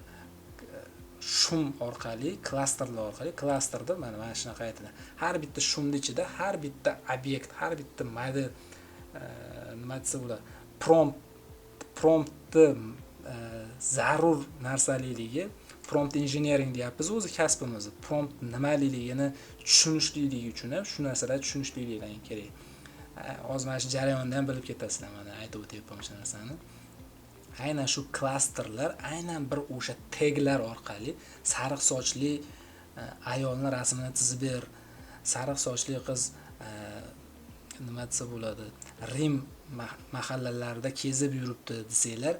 shum orqali, klasterlar orqali, klasterda mana shunaqa aytiladi. Har bitta shumning ichida har bitta obyekt, har bitta model nima desa bo'ladi, promptni zarur narsaliligi, prompt engineering deyapmiz o'zi kasbimizni. Prompt nimaliligini tushunishlikligi uchun ham shu narsalar tushunishlikligi kerak. Hozir mana shu jarayonni ham bilib ketasizlar, mana aytib o'tyapman o'sha narsani. Aynan shu klasterlar aynan bir o'sha taglar orqali sariq sochli ayolni rasmini chizib ber, sariq sochli qiz nima desa bo'ladi, Rim mahallalarida kezib yuribdi desanglar,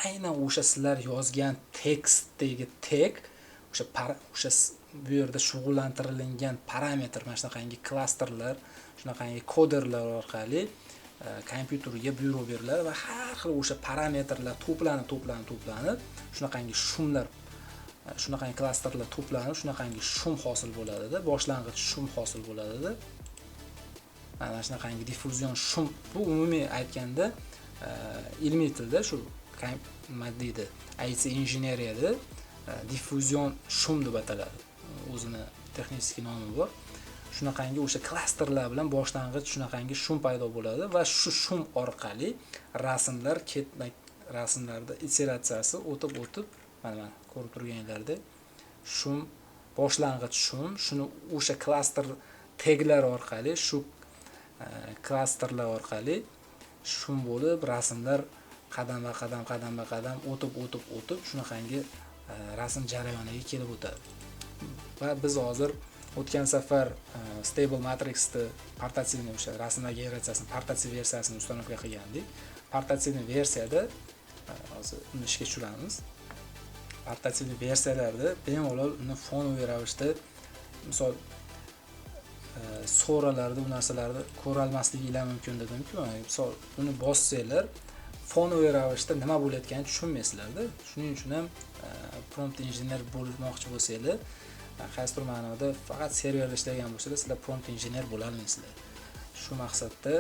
aynan o'sha sizlar yozgan tekstdagi tag o'sha bu yerda shug'ullantirilgan parametr, mana shunaqangi klasterlar, shunaqangi koderlar orqali kompyuterga buyruq beriladi va har xil o'sha parametrlar to'planib shunaqangi shumlar, shunaqangi klasterlar to'planib shunaqangi shum hosil bo'ladi-da, boshlang'ich shum hosil bo'ladi-da. Mana shunaqangi diffuzion shum, bu umumiy aytganda ilmiy tilda shu nima deydi, IT injeneriyada diffuzion shum deb ataladi. O'zini texnik nomi bor. Shunaqangi o'sha klasterlar bilan boshlang'ich shunaqangi shum paydo bo'ladi va shu shum orqali rasmlarda iteratsiyasi o'tib mana ko'rib turganlaringizda shum, boshlang'ich shum, shuni o'sha klaster taglar orqali, shu klasterlar orqali shum bo'lib rasmlar qadam o'tib shunaqangi rasm jarayoniga kelib o'tadi. Va biz hozir o'tgan safar Stable Matrix'ni portativniy o'sha rasmlar generatsiyasini portativ versiyasini ustanovka qilgandik. Portativniy versiyada hozir uni ishga tushiramiz. Portativniy versiyalarda bemalol uni fonoviy ravishda, misol so'ralarda bu narsalarni ko'ra olmasligingiz mumkin dedim-ku. Misol uni bossanglar fonoviy ravishda nima bo'layotganini tushunmaysizlar-da. Shuning uchun ham prompt engineer bo'lmoqchi bo'lsanglar, qaysidir ma'noda faqat serverda ishlagan bo'lsangiz, sizlar prompt engineer bo'la olmaysizlar. Shu maqsadda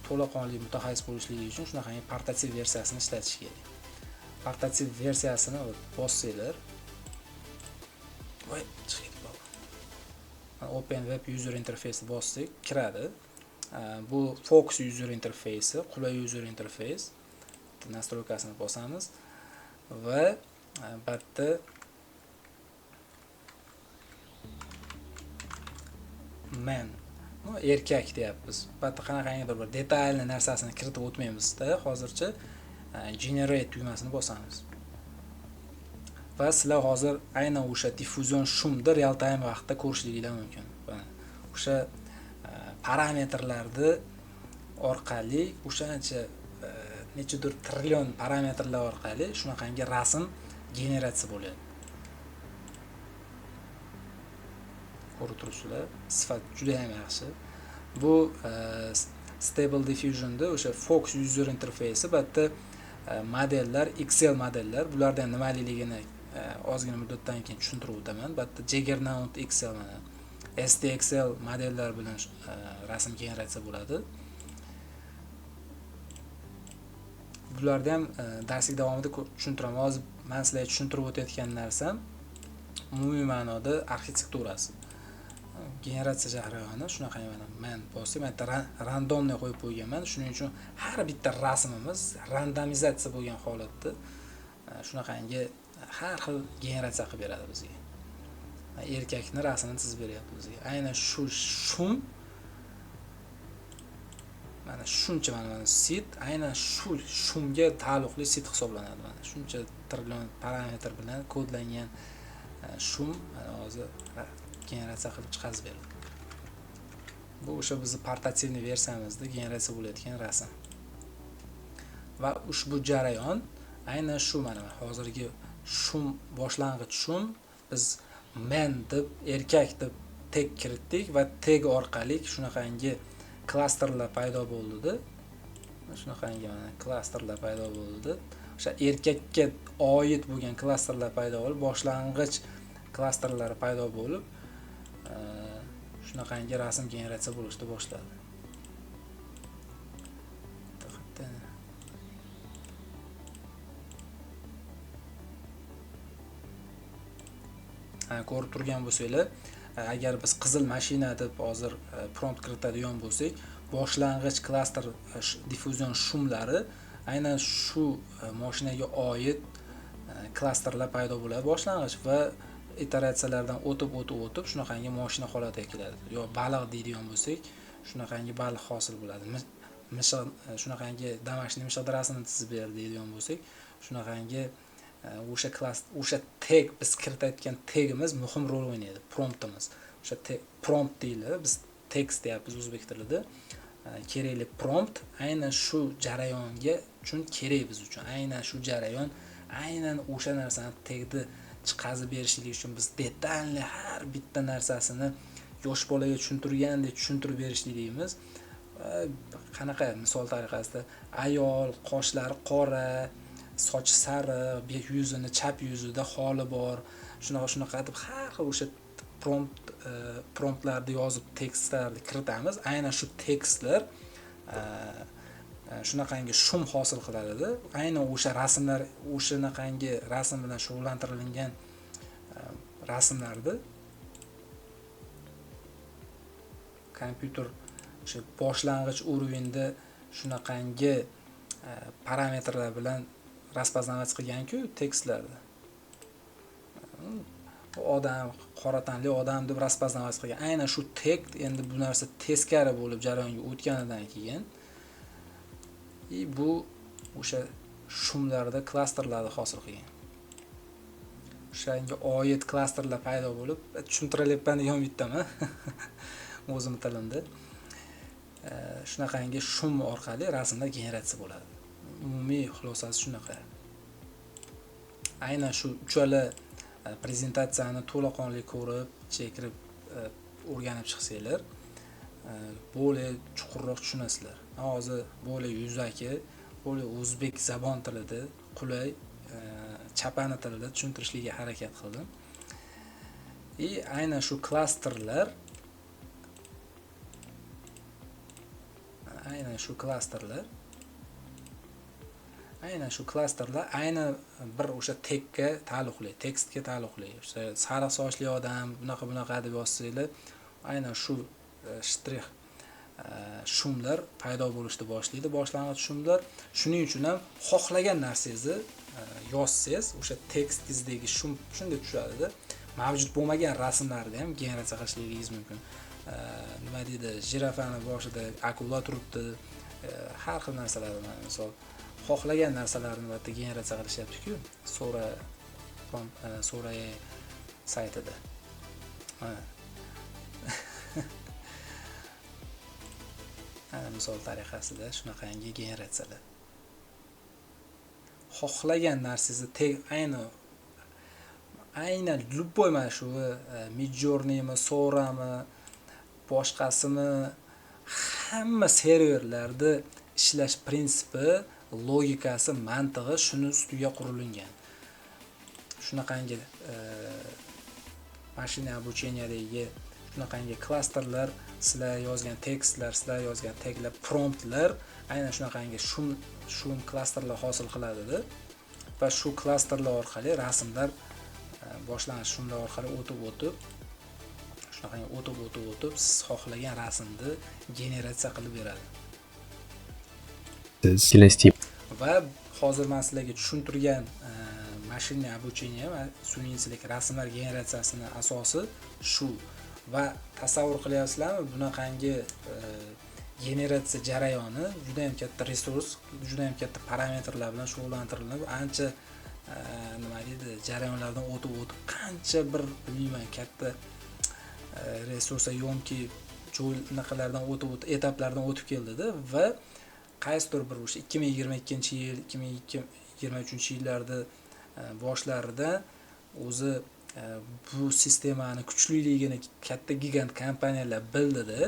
to'laqonli mutaxassis bo'lishligi uchun shunaqangi portativ versiyasini ishlatish kerak. Portativ versiyasini bossanglar, voy chiqib qoldi. Open Web User Interface bossak kiradi. Bu Fox User Interface, qulay user interface. Nastroykasini bosamiz va albatta man, erkak deyapmiz. Albatta qanaqangidir bir detalli narsasini kiritib o'tmaymiz-da, hozircha generate tugmasini bosamiz. Va sizlar hozir aynan o'sha diffuzion shumni real time vaqtda ko'rishligingiz mumkin. O'sha parametrlarni orqali, o'shancha nechadir trillion parametrlar orqali shunaqangi rasm generatsiya bo'ladi. Ko'rib turibsizlar, sifat juda ham yaxshi. Bu Stable Diffusion'da o'sha Fox User Interface, albatta modellar, Excel modellar, bulardan nimaliligini ozgina muddatdan keyin tushuntirib o'taman. Albatta Juggernaut Excel, mana STXL modellar bilan rasm generatsiya bo'ladi. Bularda ham darslik davomida tushuntiraman. Hozir men sizlarga tushuntirib o'tayotgan narsam umumiy ma'noda arxitekturasi. Generatsiya jarayoni shunaqa mana men bosib, men randomni qo'yib qo'yganman. Shuning uchun har bitta rasmimiz randomizatsiya bo'lgan holatda shunaqangi har xil generatsiya qilib beradi bizga. Erkakni rasmini chizib beryapti bizga. Aynan shu shum, mana shuncha mana sit, aynan shu shumga taalluqli sit hisoblanadi. Mana shuncha trillion parametr bilan kodlangan shum hozir generatsiya qilib chiqarib beradi. Bu o'sha bizning portativniy versiyamizda generatsiya bo'layotgan rasm. Va ushbu jarayon aynan shu mana hozirgi shum, boshlang'ich shum, biz man deb, erkak deb tag kiritdik va tag orqali shunaqangi klasterlar paydo bo'ldi. Shunaqangi mana klasterlar paydo bo'ldi. O'sha erkakka oid bo'lgan klasterlar paydo bo'lib, boshlang'ich klasterlari paydo bo'lib, shunaqangi rasm generatsiya bo'lishni boshladi. Ko'rib turgan bo'lsanglar, agar biz qizil mashina deb hozir prompt kiritadigan bo'lsak, boshlang'ich klaster diffuzion shumlari aynan shu mashinaga oid klasterlar paydo bo'ladi boshlang'ich va iteratsiyalardan o'tib shunaqangi mashina holatiga keladi. Yo baliq deydigan bo'lsak, shunaqangi baliq hosil bo'ladi. Mishiq shunaqangi damashni mishiq rasmini chizib ber deydigan bo'lsak, shunaqangi o'sha tag biz kiritayotgan tagimiz muhim rol o'ynaydi, promptimiz. O'sha prompt deyiladi, biz text deyapmiz o'zbek tilida. Kerakli prompt aynan shu jarayonga uchun kerak biz uchun. Aynan shu jarayon, aynan o'sha narsani tagda chiqazib berishlik uchun biz detalli har bitta narsasini yosh bolaga tushuntirgandek tushuntirib berishligimiz. Qanaqa misol tariqasida ayol qoshlari qora, sochi sariq, yuzini chap yuzida xoli bor, shunaqa deb har xil o'sha promptlarni yozib tekstlarni kiritamiz. Aynan shu tekstlar shunaqangi shum hosil qiladi. Aynan o'sha rasmlar, o'shanaqangi rasm bilan shug'ullantirilgan rasmlarni kompyuter o'sha boshlang'ich urovenda shunaqangi parametrlar bilan raspoznavать qilgan-ku tekstlarni. Odam, qora tanli odam deb raspoznavать qilgan. Aynan shu tekst endi bu narsa teskari bo'lib jarayonga o'tganidan keyin bu o'sha shumlarda klasterlarni hosil qilgan. O'shanga oid klasterlar paydo bo'lib, tushuntiryapman degan umiddaman. O'zim tilimda. Shunaqangi shum orqali rasmlar generatsiya bo'ladi. Umumiy xulosasi shunaqa. Aynan shu uchala prezentatsiyani to'laqonli ko'rib, chekirib o'rganib chiqsanglar, bo'lay chuqurroq tushunasizlar. Hozir bo'lay yuzaki, bo'lay o'zbek zabon tilida, qulay chapani tilida tushuntirishga harakat qildim. Aynan shu klasterlar aynan bir o'sha tekstga taalluqli, O'sha sariq sochli odam bunaqa deb yozsanglar, aynan shu shtrix shumlar paydo bo'lishni boshlaydi, boshlang'ich shumlar. Shuning uchun ham xohlagan narsangizni yozsangiz, o'sha tekstingizdagi shum shunday tushadi. Mavjud bo'lmagan rasmlarni ham generatsiya qilishingiz mumkin. Nima deydi, jirafani boshida akula turibdi, har xil narsalar, misol xohlagan narsalarni albatta generatsiya qilishyapti-ku, So'ra saytida. Ana misol tariqasida shunaqangi generatsiyalar. Xohlagan narsangizni aynan любой mana shu Midjourneymi, So'rami, boshqasimi, hamma serverlarda ishlash prinsipi, logikasi, mantig'i shuni ustiga qurilgan. Shunaqangi mashina обучениядagi shunaqangi klasterlar, sizlar yozgan tekstlar, sizlar yozgan taglar, promptlar aynan shunaqangi shum klasterlar hosil qiladi va shu klasterlar orqali rasmlar boshlang'ich shumlar orqali o'tib shunaqangi o'tib siz xohlagan rasmni generatsiya qilib beradi. Va hozir men sizlarga tushuntirgan mashina обучение va sun'iy intellekt rasmlar generatsiyasini asosi shu. Va tasavvur qilyapsizlarmi, bunaqangi generatsiya jarayoni juda ham katta resurs, juda ham katta parametrlar bilan shug'ullantirilib, ancha nima deydi, jarayonlardan o'tib qancha bir bilmayman katta resurslar yo'mki jo'naqalardan o'tib etaplardan o'tib keldi-da va qaysidir bir o'sha 2022-yil, 2023-yillarda boshlarida o'zi bu sistemani kuchliligini katta gigant kompaniyalar bildida.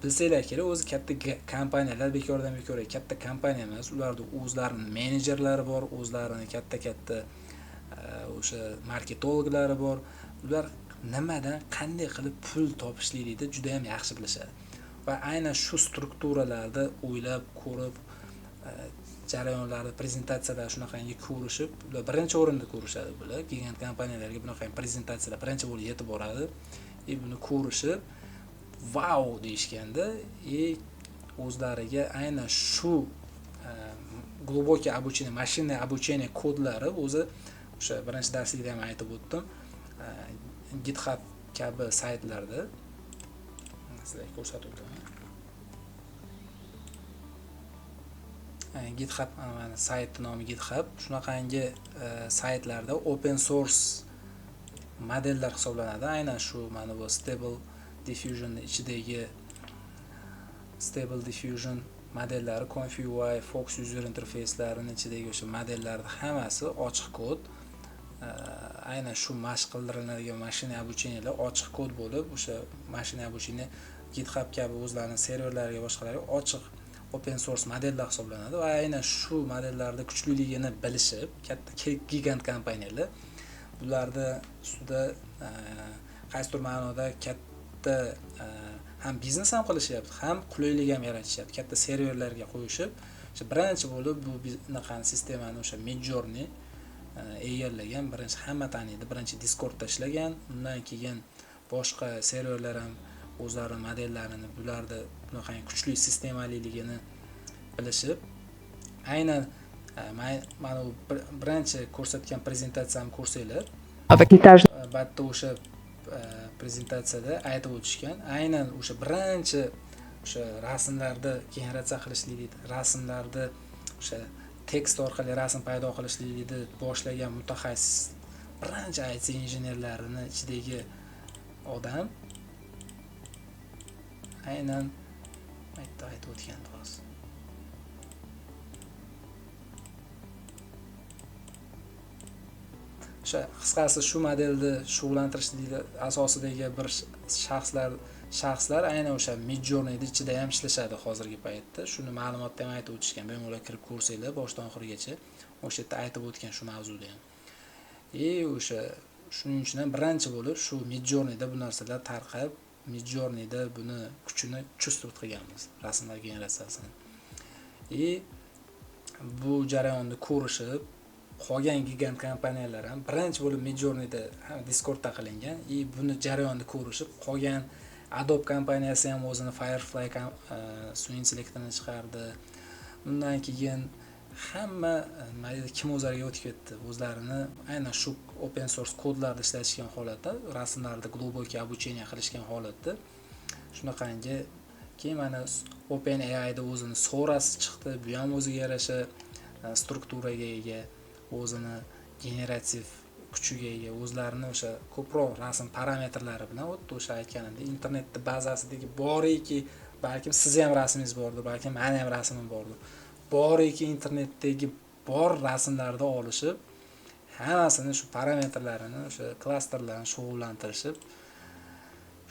Bilsanglar kerak, o'zi katta kompaniyalar bekordan bekor katta kompaniya emas, ularda o'zlarining menejerlari bor, o'zlarining katta o'sha marketologlari bor. Ular nimadan qanday qilib pul topishlikni juda ham yaxshi bilishadi. Va aynan shu strukturalarda o'ylab ko'rib jarayonlarni prezentatsiyalar shunaqangi ko'rishib, ular birinchi o'rinda ko'rishadi. Bular gigant kompaniyalarga bunaqa prezentatsiyalar birinchi bo'lib yetib boradi. Buni ko'rishib wow deyishganda, o'zlariga aynan shu глубокий обучение, mashinное обучение kodlari o'zi o'sha birinchi darslikda ham aytib o'tdim. GitHub kabi saytlarda sizlarga ko'rsatib o'taman. GitHub mana sayt nomi GitHub. Shunaqangi saytlarda open source modellar hisoblanadi. Aynan shu mana bu Stable Diffusion ichidagi Stable Diffusion modellari, ConfigUI, Fox user interfeyslarining ichidagi o'sha modellarning hammasi ochiq kod. Aynan shu mashq qildiriladigan mashina обучениyalar ochiq kod bo'lib, o'sha mashina обучение GitHub kabi o'zlarining serverlariga boshqalarga ochiq open source modellar hisoblanadi va aynan shu modellarda kuchliligini bilishib, katta gigant kompaniyalar bularda ustida qaysidir ma'noda katta ham biznes ham qilishyapti, ham qulaylik ham yaratishyapti. Katta serverlarga qo'yishib, o'sha birinchi bo'lib bu bunaqangi sistemani o'sha Midjourney egallagan, birinchi hamma taniydi, birinchi Discordda ishlagan, undan keyin boshqa serverlar ham o'zlari modellarini bularda bunaqangi kuchli sistemaliligini bilishib, aynan mana bu birinchi ko'rsatgan prezentatsiyani ko'rsanglar, batda o'sha prezentatsiyada aytib o'tishgan, aynan o'sha birinchi o'sha rasmlarda generatsiya qilishlikni, rasmlarda o'sha tekst orqali rasm paydo qilishlikni boshlagan mutaxassis, birinchi IT injenerlarini ichidagi odam aynan aytib o'tgan hozir. O'sha qisqasi shu modelni shug'ullantirishlikda asosidagi bir shaxslar aynan o'sha Midjourney ichida ham ishlashadi hozirgi paytda. Shuni ma'lumotda ham aytib o'tishgan. Bemalol kirib ko'rsanglar boshdan oxirigacha o'sha yerda aytib o'tgan shu mavzuda ham. O'sha shuning uchun ham birinchi bo'lib shu Midjourneyda bu narsalar tarqab, Midjourneyda buni kuchini chustut qilganmiz, rasmlar generatsiyasini. Bu jarayonni ko'rishib, qolgan gigant kompaniyalar ham birinchi bo'lib Midjourneyda Discordda qilingan. Buni jarayonni ko'rishib, qolgan Adobe kompaniyasi ham o'zini Firefly sun'iy intellektini chiqardi. Undan keyin hamma kim o'zlariga o'tib ketdi, o'zlarini aynan shu open source kodlarda ishlatishgan holatda, rasmlarda глубокий обучение qilishgan holatda shunaqangi keyin mana OpenAI da o'zini so'rasi chiqdi, bu ham o'ziga yarasha strukturaga ega, o'zini generativ kuchiga ega, o'zlarini o'sha ko'proq rasm parametrlari bilan o'tdi. O'sha aytganimda internetda bazasidagi boriki, balkim sizni ham rasmingiz bordir, balkim meni ham rasmim bordir. Boriki internetdagi bor rasmlarni olishib, hammasini shu parametrlarini, o'sha klasterlarni shug'ullantirishib,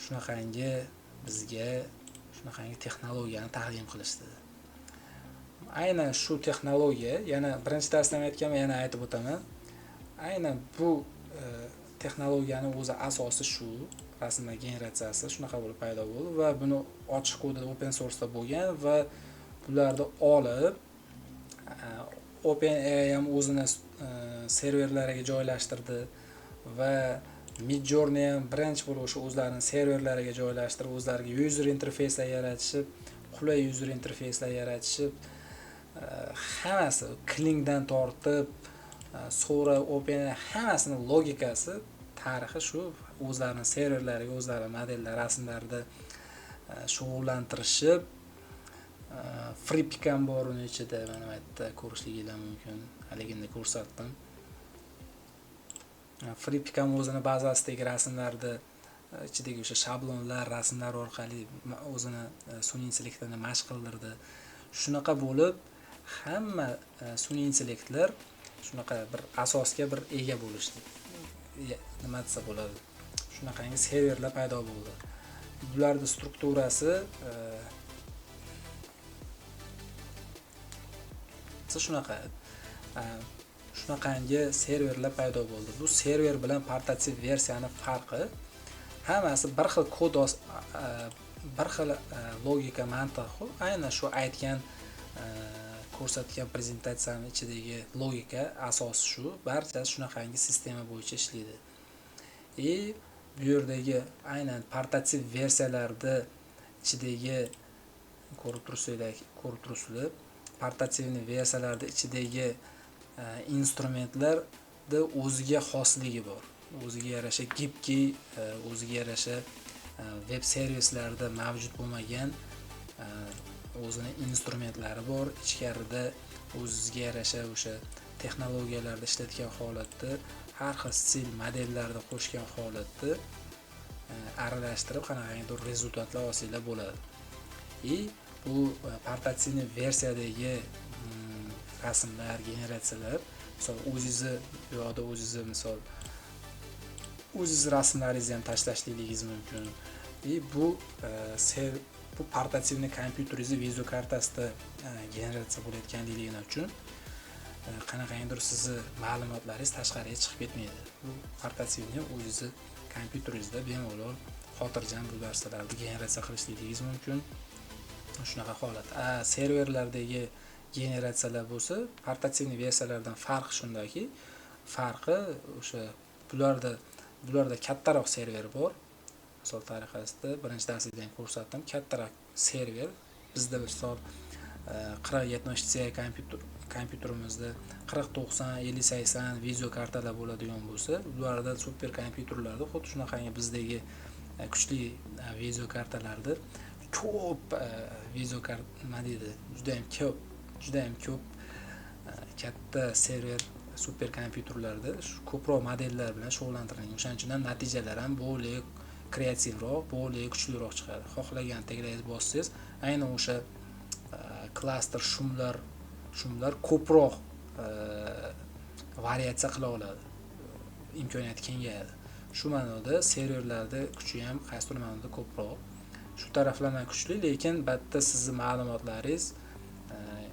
shunaqangi bizga shunaqangi texnologiyani taqdim qilishdi. Aynan shu texnologiya, yana birinchi darsda ham aytganman, yana aytib o'taman. Aynan bu texnologiyaning o'zi asosi shu, rasmlar generatsiyasi shunaqa bo'lib paydo bo'ldi va buni ochiq kodda open source da bo'lgan va bularni olib OpenAI ham o'zini serverlariga joylashtirdi va Midjourney ham birinchi bo'lib o'sha o'zlarining serverlariga joylashtirib, o'zlariga user interfeyslar yaratishib, qulay user interfeyslar yaratishib, hammasi klingdan tortib, so'ra OpenAI hammasining logikasi, tarixi shu o'zlarining serverlariga o'zlari modellar, rasmlarni shug'ullantirishib, FreePik ham bor uning ichida, mana bu yerda ko'rishliginglar mumkin. Haligini ko'rsatdim. FreePik ham o'zini bazasidagi rasmlarni ichidagi o'sha shablonlar, rasmlar orqali o'zini sun'iy intellektini mashq qildirdi. Shunaqa bo'lib, hamma sun'iy intellektlar shunaqa bir asosga bir ega bo'lishdi. Nima desa bo'ladi? Shunaqangi serverlar paydo bo'ldi. bularning strukturasi shunaqa. Shunaqangi serverlar paydo bo'ldi. Bu server bilan portativ versiyani farqi hammasi bir xil kod, bir xil logika, mantiq. Aynan shu aytgan ko'rsatgan prezentatsiyaning ichidagi logika asosi shu. Barchasi shunaqangi sistema bo'yicha ishlaydi. Bu yerdagi aynan portativ versiyalarda ichidagi ko'rib turibsizlar, portativni versiyalarda ichidagi instrumentlarda o'ziga xosligi bor. O'ziga yarasha gibki, o'ziga yarasha web servislarda mavjud bo'lmagan o'zini instrumentlari bor. Ichkarida o'ziga yarasha o'sha texnologiyalarda ishlatgan holatda har xil stil modellarda qo'shgan holatda aralashtirib qanaqadir rezultatlar olsanglar bo'ladi. Bu portativni versiyadagi rasmlar, generatsiyalar, misol o'zingiz rasmlaringizni ham tashlashligingiz mumkin. Bu portativni kompyuteringizni video kartasida generatsiya bo'layotganligi uchun qanaqadir sizni ma'lumotlaringiz tashqariga chiqib ketmaydi. Bu portativni o'zingiz kompyuteringizda bemalol xotirjam bu narsalarni generatsiya qilishligingiz mumkin. Shunaqa holat. Serverlardagi generatsiyalar bo'lsa, portativni versiyalardan farqi shundaki, farqi o'sha bularda kattaroq server bor. Misol tariqasida birinchi darsda ham ko'rsatdim, kattaroq server. Bizda misol 4070 Ti kompyuterimizda 4090, 5080 video kartalar bo'ladigan bo'lsa, ularda super kompyuterlarda xuddi shunaqangi bizdagi kuchli video kartalarda ko'p video kart nima deydi, juda ham ko'p katta server super kompyuterlarda ko'proq modellar bilan shug'ullantirilgan. O'shaning uchun ham natijalar ham bo'liq, kreativroq, bo'liq, kuchliroq chiqadi. Xohlagan teglaringiz bossangiz, aynan o'sha klaster shumlar ko'proq variatsiya qila oladi. Imkoniyati kengayadi. Shu ma'noda serverlarda kuchi ham qaysidir ma'noda ko'proq. Shu taraflama kuchli, lekin batda sizning ma'lumotlaringiz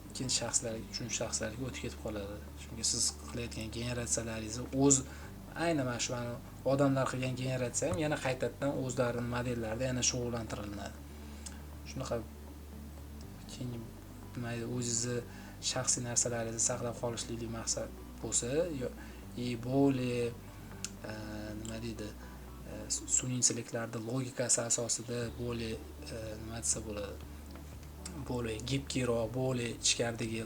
ikkinchi shaxslarga, uchinchi shaxslarga o'tib ketib qoladi. Chunki siz qilayotgan generatsiyalaringizni aynan mana shu odamlar qilgan generatsiya ham yana qaytadan o'zlarining modellarida yana shug'ullantiriladi. Shunaqa keyin o'zingizni shaxsiy narsalaringizni saqlab qolishlik maqsad bo'lsa, bolее nima deydi, sun'iy intellektlarda logikasi asosida bolее nima desa bo'ladi, bolее gibkiroq, bolее ichkaridagi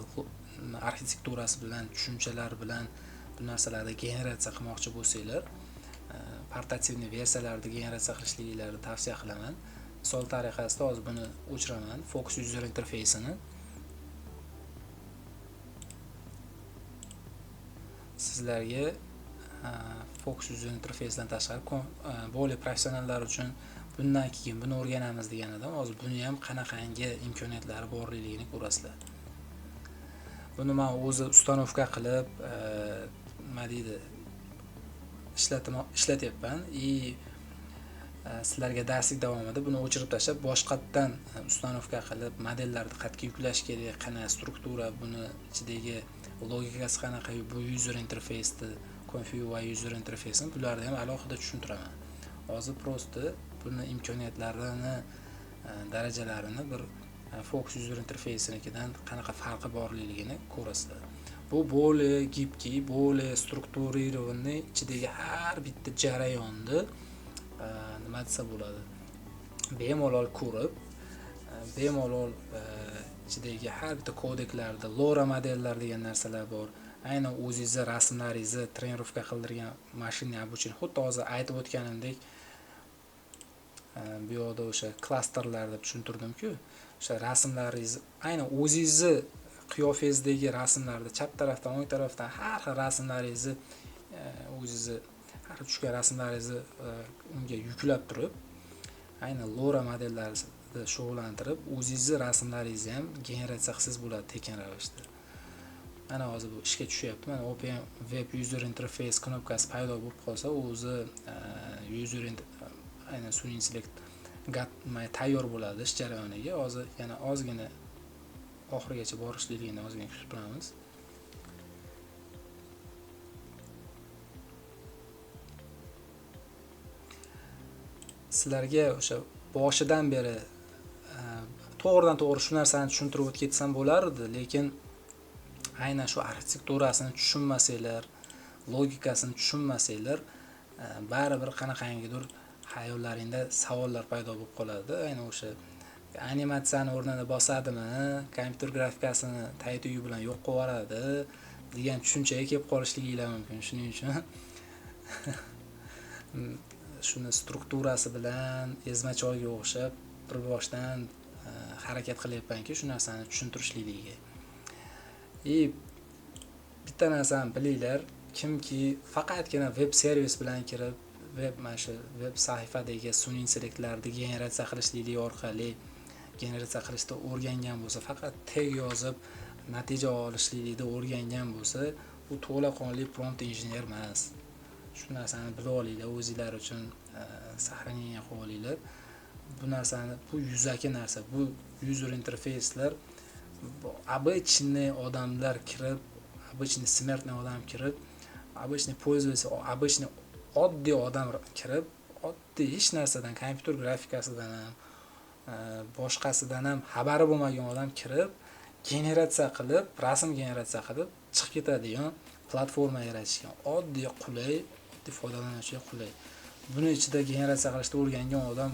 arxitekturasi bilan, tushunchalar bilan bu narsalarni generatsiya qilmoqchi bo'lsanglar, portativni versiyalarda generatsiya qilishliklarini tavsiya qilaman. Misol tariqasida hozir buni o'chiraman, Focus User interface'ini. Sizlarga Focus User interface'dan tashqari bolее professionallar uchun bundan keyin buni o'rganamiz degan edim. Hozir buni ham qanaqangi imkoniyatlari borligini ko'rasizlar. Buni men o'zi ustanovka qilib, nima deydi, ishlatyapman. Sizlarga darslik davomida buni o'chirib tashlab, boshqatdan ustanovka qilib, modellarni qayerga yuklash kerak, qanaqa struktura, buni ichidagi logikasi qanaqa, bu user interface'ni, config va user interface'ni bularni ham alohida tushuntiraman. Hozir prosta buni imkoniyatlarini, darajalarini bir Focus User interface'nikidan qanaqa farqi borligini ko'rasizlar. Bu более gibki, более strukturированный, ichidagi har bitta jarayonni nima desa bo'ladi, bemalol ko'rib, bemalol ichidagi har bitta kodeklarda LoRa modellar degan narsalar bor. Aynan o'zingizni rasmlaringizni trenirovka qildirgan mashina обучение, xuddi hozir aytib o'tganimdek, bu yerda o'sha klasterlarda tushuntirdim-ku, o'sha rasmlaringiz aynan o'zingizni qiyofangizdagi rasmlarda chap tarafdan, o'ng tarafdan har xil rasmlaringizni o'zingizni har tushgan rasmlaringizni unga yuklab turib, aynan LoRa modellarida shug'ullantirib, o'zingizni rasmlaringizni ham generatsiya qilsangiz bo'ladi tekin ravishda. Mana hozir bu ishga tushyapti. Mana Open Web User Interface knopkasi paydo bo'lib qolsa, o'zi aynan sun'iy intellekt tayyor bo'ladi ish jarayoniga. Hozir yana ozgina oxirigacha borishligini ozgina kutib turamiz. Sizlarga o'sha boshidan beri to'g'ridan to'g'ri shu narsani tushuntirib o'tib ketsam bo'lardi, lekin aynan shu arxitekturasini tushunmasanglar, logikasini tushunmasanglar, baribir qanaqangidir hayollaringda savollar paydo bo'lib qoladi. Aynan o'sha animatsiyani o'rnini bosadimi, kompyuter grafikasini taytugi bilan yo'q qilib yuboradi degan tushunchaga kelib qolishligingiz mumkin. Shuning uchun shuni strukturasi bilan ezmachoyga o'xshab bir boshdan harakat qilyapmanki, shu narsani tushuntirishligiga. Bitta narsani bilinglar, kimki faqatgina web servis bilan kirib, mana shu web sahifadagi sun'iy intellektlarni generatsiya qilishlik orqali generatsiya qilishda o'rgangan bo'lsa, faqat tag yozib natija olishlikda o'rgangan bo'lsa, u to'laqonli prompt injener emas. Shu narsani bilib olinglar, o'zinglar uchun saqlangan qilib olinglar. Bu narsani, bu yuzaki narsa, bu user interface'lar обычный odamlar kirib, обычный смертный odam kirib, обычный пользователь, обычный oddiy odam kirib, oddiy hech narsadan, kompyuter grafikasidan ham, boshqasidan ham xabari bo'lmagan odam kirib, generatsiya qilib, rasm generatsiya qilib chiqib ketadigan platforma yaratishgan. Oddiy, qulay, foydalanuvchiga qulay. Buni ichida generatsiya qilishni o'rgangan odam,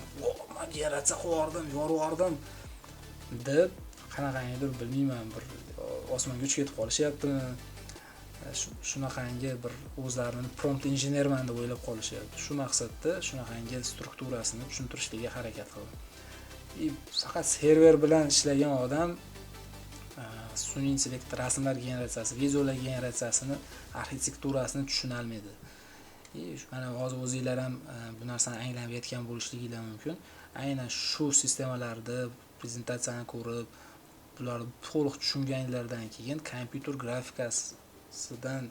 "Men generatsiya qildim, yorib deb qanaqangidir bilmayman, bir osmonga uchib ketib qolishyaptimi? Shunaqangi bir o'zlarini prompt injenerman deb o'ylab qolishyapti. Shu maqsadda shunaqangi strukturasini tushuntirishga harakat qildim. Faqat server bilan ishlagan odam sun'iy intellekt rasmlar generatsiyasi, videolar generatsiyasini, arxitekturasini tushuna olmaydi. Mana hozir o'zingizlar ham bu narsani anglab yetgan bo'lishligingiz mumkin. Aynan shu sistemalarda prezentatsiyani ko'rib, bularni to'liq tushunganlardan keyin kompyuter grafikasidan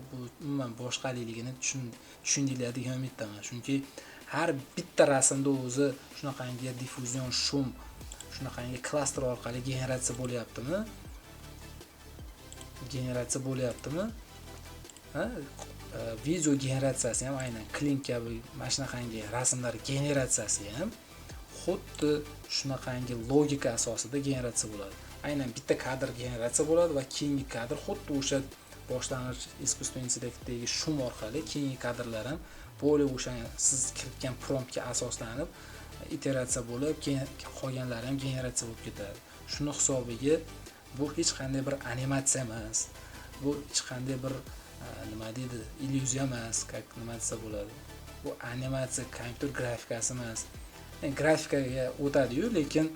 bu umuman boshqaligini tushundinglar degan umiddaman. Chunki har bitta rasmda o'zi shunaqangi diffuzion shum, shunaqangi klaster orqali generatsiya bo'lyaptimi? Video generatsiyasi ham aynan klink kabi mana shunaqangi rasmlar generatsiyasi ham xuddi shunaqangi logika asosida generatsiya bo'ladi. Aynan bitta kadr generatsiya bo'ladi va keyingi kadr xuddi o'sha boshlang'ich искусственный intellektdagi shum orqali keyingi kadrlar ham bo'lib o'sha siz kiritgan promptga asoslanib iteratsiya bo'lib, keyin qolganlari ham generatsiya bo'lib ketadi. Shuni hisobiga bu hech qanday bir animatsiya emas. Bu hech qanday bir nima deydi, illyuziya emas, nima desa bo'ladi. Bu animatsiya, kompyuter grafikasi emas. Grafikaga o'tadi-yu, lekin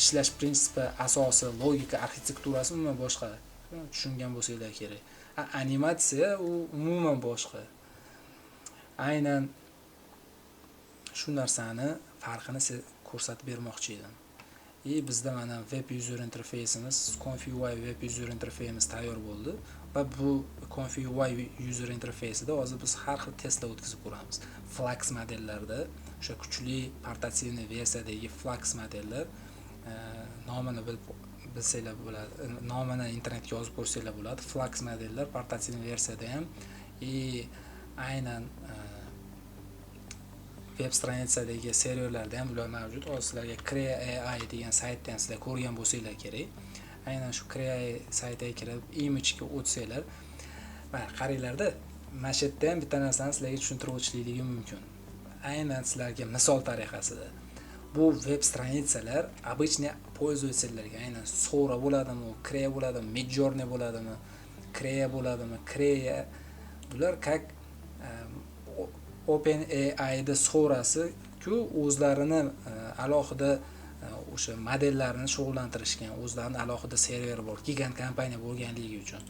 ishlash prinsipi, asosi, logika, arxitekturasi umuman boshqa. Tushungan bo'lsanglar kerak. Animatsiya u umuman boshqa. Aynan shu narsani farqini ko'rsatib bermoqchi edim. Bizda mana web user interface'imiz, ConfigUI web user interface'imiz tayyor bo'ldi va bu ConfigUI user interface'ida hozir biz har xil testlar o'tkazib ko'ramiz. Flux modellarda, o'sha kuchli portativniy versiyadagi Flux modellar, nomini bilsanglar bo'ladi, nomini internetga yozib ko'rsanglar bo'ladi. Flux modellar portativniy versiyada ham aynan web stranitsadagi serverlarda ham bular mavjud. Hozir sizlarga Crea.ai degan saytni ham sizlar ko'rgan bo'lsanglar kerak. Aynan shu Crea.ai saytiga kirib, imagega o'tsanglar, mana qaranglarda, mana shu yerda ham bitta narsani sizlarga tushuntirib o'tishligim mumkin. Aynan sizlarga misol tariqasida. Bu web stranitsalar обычный пользовательlarga aynan Sora bo'ladimi, Crea bo'ladimi, Midjourney bo'ladimi, Crea bo'ladimi, Crea bular как OpenAI'da Sora'si-ku o'zlarini alohida o'sha modellarini shug'ullantirishgan, o'zlarining alohida serveri bor, gigant kompaniya bo'lganligi uchun.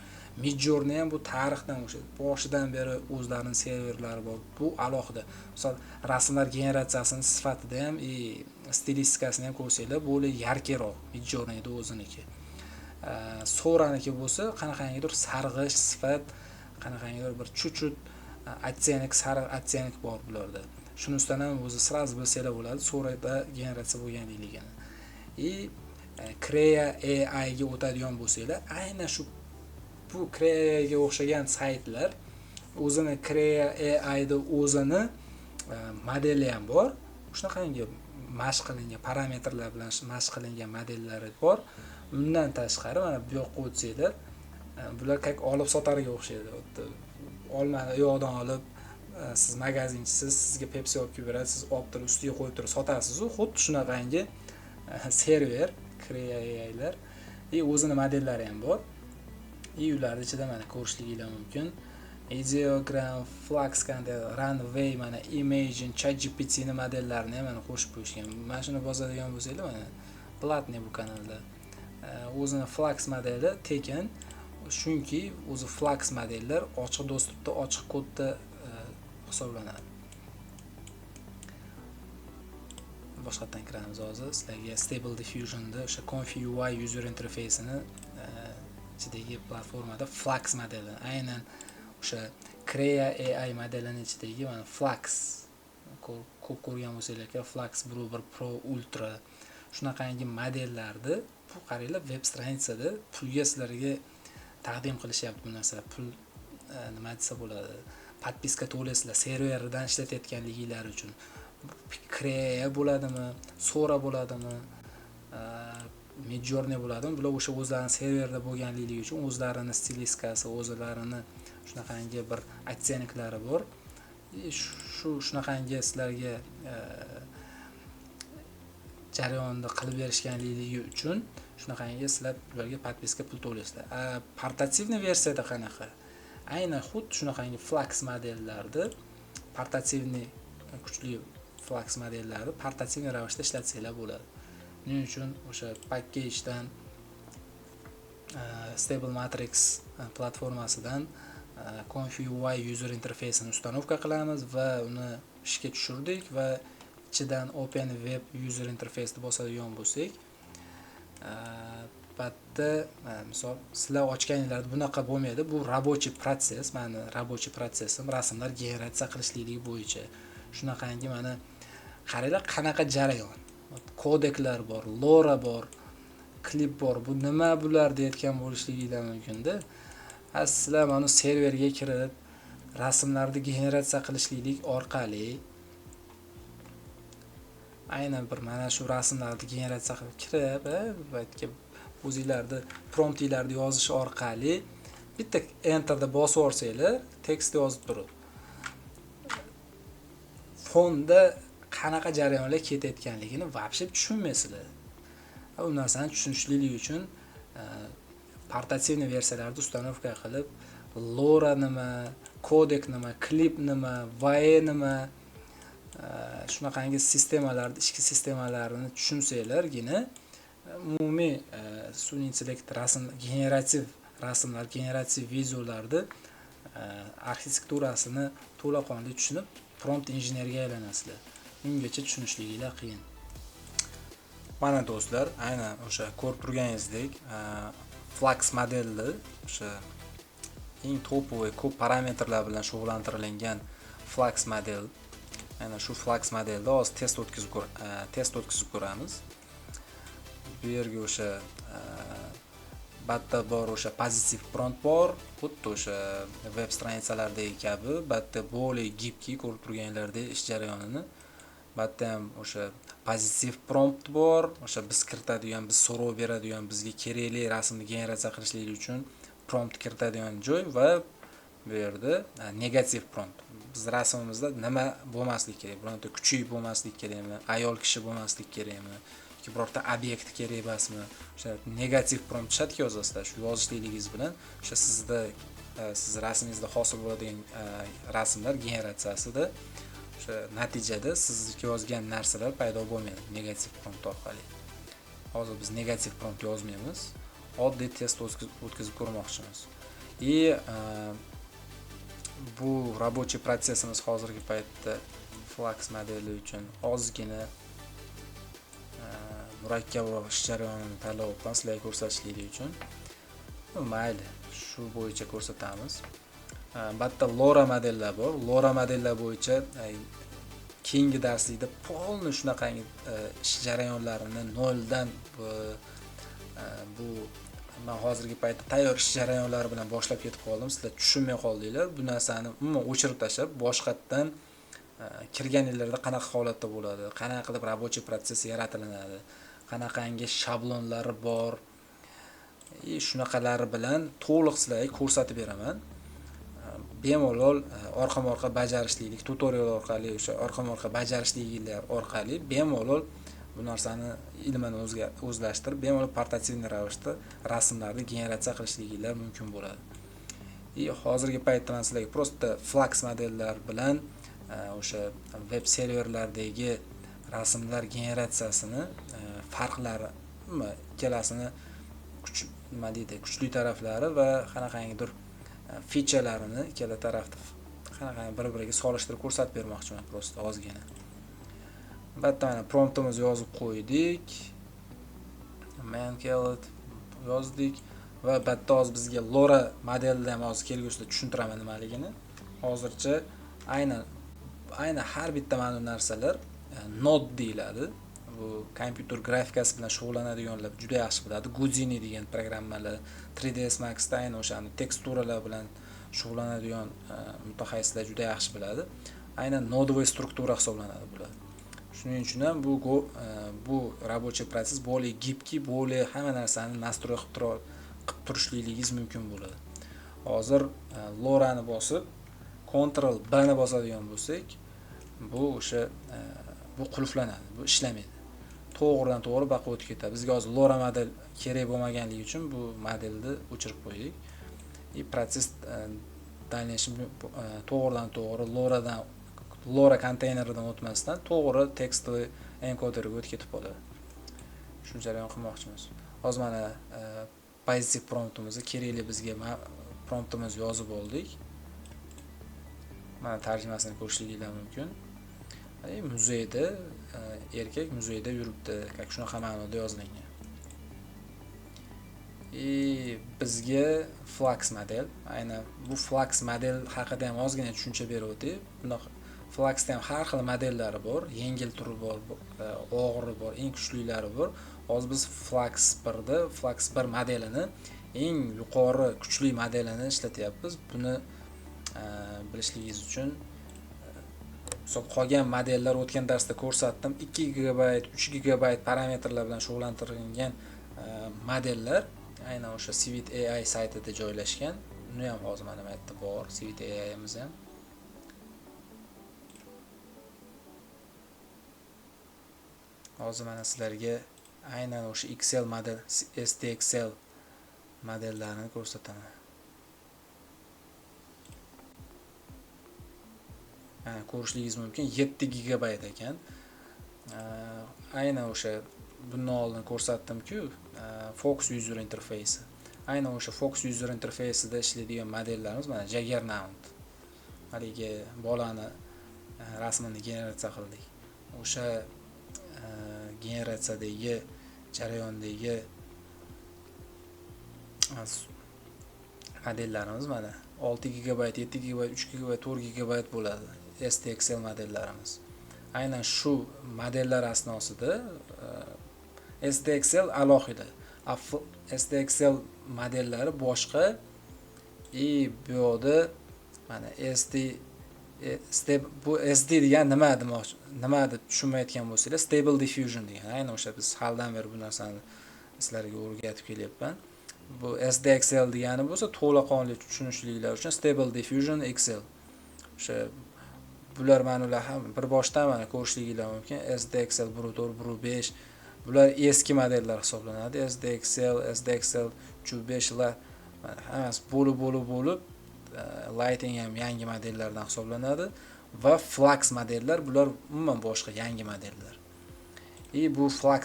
Midjourney ham bu tarixdan o'sha boshidan beri o'zlarining serverlari bor. Bu alohida. Misol rasmlar generatsiyasini sifatida ham, stilistikasini ham ko'rsanglar, bo'li yarkiroq Midjourneyda o'ziniki. Sora'niki bo'lsa, qanaqangidir sarg'ish sifat, qanaqangidir bir chuchut oттенок, sariq oттенок bor bularda. Shuni ustidan ham o'zi sразу bilsanglar bo'ladi surada generatsiya bo'lganligini. Crea AI ga o'tadigan bo'lsanglar, aynan shu bu Crea ga o'xshagan saytlar o'zini Crea AI da o'zini modeli ham bor. Shunaqangi mashq qilingan parametrlar bilan mashq qilingan modellari bor. Undan tashqari mana bu yoqqa o'tsanglar, bular как olib sotarga o'xshaydi. Olmani yo'qdan olib, siz magazinchisiz, sizga Pepsi olib kelib beradi, siz olib turib ustiga qo'yib turib sotasiz-ku, xuddi shunaqangi server Crea AI'lar. O'zini modellari ham bor. Ularning ichida mana ko'rishliginglar mumkin. Ideogram, Flux qanday, Runway, mana Imagine, ChatGPT ni modellarini ham mana qo'shib qo'yishgan. Mana shuni bosadigan bo'lsanglar, mana platniy bu kanalda. O'zini Flux modeli tekin, chunki o'zi Flux modellar ochiq dostupda, ochiq kodda hisoblanadi. Boshqatdan kiramiz hozir. Sizlarga Stable Diffusion'da o'sha ConfUI user interface'ini ichidagi platformada Flux modeli, aynan o'sha Crea AI modelining ichidagi mana Flux ko'p ko'rgan bo'lsanglar, Flux Pro Ultra shunaqangi modellarni bu qaranglar web stranitsada pulga sizlarga taqdim qilishyapti bu narsa. Pul nima desa bo'ladi? Podpiska to'laysizlar serverdan ishlatayotganligingiz uchun. Crea bo'ladimi, Sora bo'ladimi, Midjourney bo'ladimi? Bular o'sha o'zlarining serverda bo'lganligi uchun o'zlarining stilistikasi, o'zlarining shunaqangi bir otseniklari bor. Shunaqangi sizlarga jarayonda qilib berishganligi uchun shunaqangi sizlar ularga podpiska pul to'laysizlar. Portativniy versiyada qanaqa? Aynan xuddi shunaqangi Flux modellarni portativniy kuchli Flux modellarni portativniy ravishda ishlatsanglar bo'ladi. Buning uchun o'sha packagedan Stable Matrix platformasidan ConfUI user interface'ini ustanovka qilamiz va uni ishga tushirdik va ichidan Open Web user interface'ni bosadigan bo'lsak, batda misol sizlar ochganinglarda bunaqa bo'lmaydi. Bu рабочий proses, mana рабочий prosesim rasmlar generatsiya qilishlik bo'yicha. Shunaqangi mana qaranglar qanaqa jarayon. Kodeklar bor, LoRa bor, klip bor. Bu nima bular deyotgan bo'lishligidan mumkin-da. Sizlar mana serverga kirib rasmlarni generatsiya qilishlik orqali aynan bir mana shu rasmlarni generatsiya qilib kirib, baytga o'zingizlarni promptlarni yozish orqali bitta enterda bosib yuborsanglar, tekst yozib turib. Fonda qanaqa jarayonlar ketayotganligini вообще tushunmaysizlar. Bu narsani tushunishlik uchun portativniy versiyalarni ustanovka qilib, LoRa nima, kodek nima, klip nima, VAE nima, shunaqangi sistemalarni, ichki sistemalarini tushunsalargina umumiy sun'iy intellekt generativ rasmlar, generativ videolarni arxitekturasini to'laqonli tushunib, prompt injenerga aylanasizlar. Ungacha tushunishligingiz qiyin. Mana do'stlar, aynan o'sha ko'rib turganingizdek, Flux modelni o'sha eng topovoy ko'p parametrlar bilan shug'ullantirilgan Flux model. Aynan shu Flux modelda hozir test o'tkazib ko'ramiz. Bu yerga o'sha batda bor o'sha pozitiv prompt bor, xuddi o'sha web stranitsalardagi kabi, batda bo'lay gibki ko'rib turganlardek ish jarayonini. Batda ham o'sha pozitiv prompt bor, o'sha biz kiritadigan, biz so'rov beradigan, bizga kerakli rasmni generatsiya qilishlik uchun prompt kiritadigan joy va bu yerda negativ prompt. Biz rasmimizda nima bo'lmasligi kerak? Bironta kuchli bo'lmasligi kerakmi? Ayol kishi bo'lmasligi kerakmi? Yoki birorta obyekt kerak emasmi? O'sha negativ prompt chatga yozasizlar. Shu yozishligingiz bilan o'sha siz rasmingizda hosil bo'ladigan rasmlar generatsiyasida o'sha natijada siz yozgan narsalar paydo bo'lmaydi negativ prompt orqali. Hozir biz negativ prompt yozmaymiz. Oddiy test o'tkazib ko'rmoqchimiz. Bu рабочий prosesimiz hozirgi paytda Flux modeli uchun ozgina murakkabroq ish jarayonini tanlab olamiz sizlarga ko'rsatishlik uchun. Mayli, shu bo'yicha ko'rsatamiz. Batda LoRa modellar bor. LoRa modellar bo'yicha keyingi darslikda polni shunaqangi ish jarayonlarini noldan bu men hozirgi paytda tayyor ish jarayonlari bilan boshlab ketib qoldim. Sizlar tushunmay qoldinglar. Bu narsani umuman o'chirib tashlab, boshqatdan kirganinglarda qanaqa holatda bo'ladi, qanaqa qilib рабочий protsess yaratilinadi, qanaqangi shablonlari bor, shunaqalari bilan to'liq sizlarga ko'rsatib beraman. Bemalol orqa-morqa bajarishlik, tutorial orqali, o'sha orqa-morqa bajarishliklar orqali bemalol bu narsani ilmini o'zlashtirib, bemalol portativniy ravishda rasmlarni generatsiya qilishliklar mumkin bo'ladi. Hozirgi paytda men sizlarga prosta Flux modellar bilan o'sha web serverlardagi rasmlar generatsiyasini farqlari, ikkalasini nima deydi, kuchli taraflari va qanaqangidir featurelarini ikkala tarafda qanaqangi bir-biriga solishtirib ko'rsatib bermoqchiman prosta ozgina. Bitta mana promptimizni yozib qo'ydik. Mancalid yozdik va bitta hozir bizga LoRa modelni ham hozir kelgusida tushuntiraman nimaligini. Hozircha aynan har bitta mana bu narsalar node deyiladi. Bu kompyuter grafikasi bilan shug'ullanadiganlar juda yaxshi biladi. Houdini degan programmalar, 3ds Max da aynan o'shani teksturalar bilan shug'ullanadigan mutaxassislar juda yaxshi biladi. Aynan nodevoy struktura hisoblanadi bular. Shuning uchun ham bu рабочий protsess более gibki, более hamma narsani nastroy qilib turishligingiz mumkin bo'ladi. Hozir LoRa'ni bosib Ctrl B ni bosadigan bo'lsak, bu o'sha bu qulflanadi, bu ishlamaydi. To'g'ridan to'g'ri baqa o'tib ketadi. Bizga hozir LoRa model kerak bo'lmaganligi uchun bu modelni o'chirib qo'ydik. Protsess dальнейшем to'g'ridan to'g'ri LoRa konteyneridan o'tmasdan to'g'ri tekstovoy encoderga o'tib ketib qoladi. Shuni jarayon qilmoqchimiz. Hozir mana basic promptimizni kerakli bizga promptimizni yozib oldik. Mana tarjimasini ko'rishingiz mumkin. Muzeyda erkak muzeyda yuribdi, shunaqa ma'noda yozilgan. Bizga Flux model, aynan bu Flux model haqida ham ozgina tushuncha berib o'tib, bunaqa Fluxda ham har xil modellari bor, yengil turi bor, og'iri bor, eng kuchlilari bor. Hozir biz Flux 1da Flux 1 modelini eng yuqori kuchli modelini ishlatyapmiz. Buni bilishligingiz uchun qolgan modellar o'tgan darsda ko'rsatdim. 2 GB, 3 GB parametrlar bilan shug'ullantirilgan modellar aynan o'sha Civit AI saytida joylashgan. Uni ham hozir mana bu yerda bor, Civit AI'miz ham. Hozir mana sizlarga aynan o'sha Excel model, STXL modellarini ko'rsataman. Ko'rishingiz mumkin, 7 GB ekan. Aynan o'sha bundan oldin ko'rsatdim-ku, Fox user interface. Aynan o'sha Fox user interface'ida ishlaydigan modellarimiz mana Juggernaut. Haligi bolani rasmini generatsiya qildik. O'sha generatsiyadagi jarayondagi modellarimiz mana 6 GB, 7 GB, 3 GB, 4 GB bo'ladi. STXL modellarimiz. Aynan shu modellar asnosida STXL alohida. STXL modellari boshqa. Bu yerda mana bu SD degan nima deb tushunmayotgan bo'lsangiz, Stable Diffusion degan. Aynan o'sha biz haldan beri bu narsani sizlarga o'rgatib kelyapman. Bu SDXL degani bo'lsa, to'laqonli tushunishliklar uchun Stable Diffusion XL. O'sha bular ma'nolar ham bir boshdan mana ko'rishligingiz mumkin. SDXL 1.4, 1.5 bular eski modellar hisoblanadi. SDXL, SDXL 3.5lar hammasi bo'lib Lighting ham yangi modellardan hisoblanadi va Flux modellar bular umuman boshqa yangi modellar. Bu Flux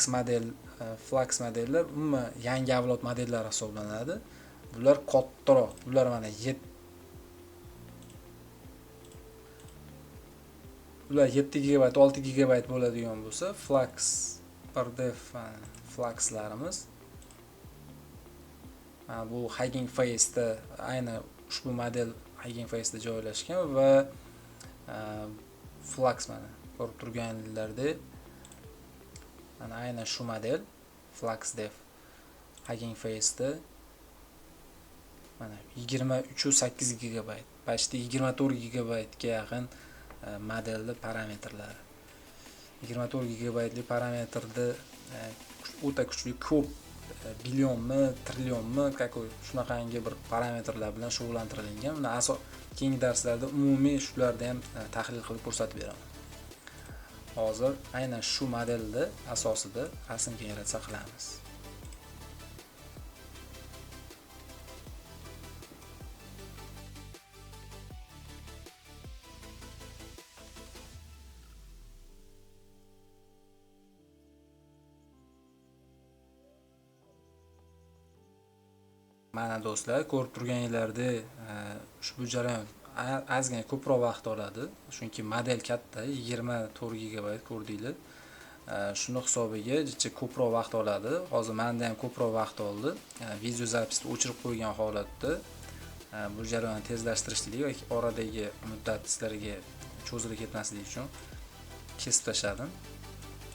modellar umuman yangi avlod modellar hisoblanadi. Bular kattaroq. Bular mana 7 GB, 6 GB bo'ladigan bo'lsa, Flux Pardef Fluxlarimiz bu Hugging Face'da aynan ushbu model Hugging Face'da joylashgan va Flux mana ko'rib turganlaringlardek mana aynan shu model FluxDev Hugging Face'da mana 23.8 GB, почти 24 GB ga yaqin modelni parametrlari. 24 GB parametrda o'ta kuchli ko'p billionmi, trillionmi, shunaqangi bir parametrlar bilan shug'ullantirilgan. Buni keyingi darslarda umumiy shularni ham tahlil qilib ko'rsatib beraman. Hozir aynan shu modelni asosida rasm generatsiya qilamiz. Mana do'stlar, ko'rib turganingizdek, ushbu jarayon ozgina ko'proq vaqt oladi, chunki model katta, 24 GB ko'rdinglar. Shuni hisobiga jicha ko'proq vaqt oladi. Hozir menda ham ko'proq vaqt oldi. Video zapisni o'chirib qo'ygan holatda bu jarayonni tezlashtirishlik va oradagi muddat sizlarga cho'zilib ketmasligi uchun kesib tashladim.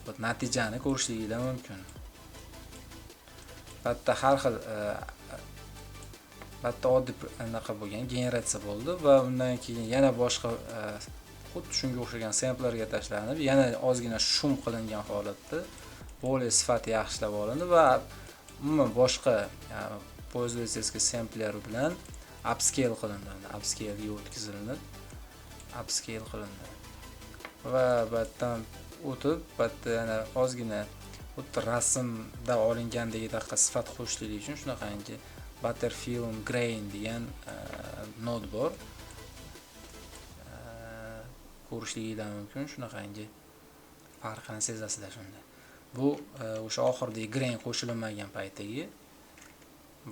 Bu natijani ko'rishliginglar mumkin. Bitta har xil bitta oddiy anaqa bo'lgan generatsiya bo'ldi va undan keyin yana boshqa xuddi shunga o'xshagan samplerga tashlanib, yana ozgina shum qilingan holatda более sifati yaxshilab olindi va umuman boshqa пользовательский sampler bilan upscale qilindi. Upscale ga o'tkazildi. Upscale qilindi. Va batdan o'tib, batda yana ozgina xuddi rasmda olingandagi daqiqa sifat qo'shishlik uchun shunaqangi Butterfilm Grain degan nod bor. Ko'rishliginglar mumkin, shunaqangi farqini sezasizlar shunda. Bu o'sha oxirdagi grain qo'shilmagan paytdagi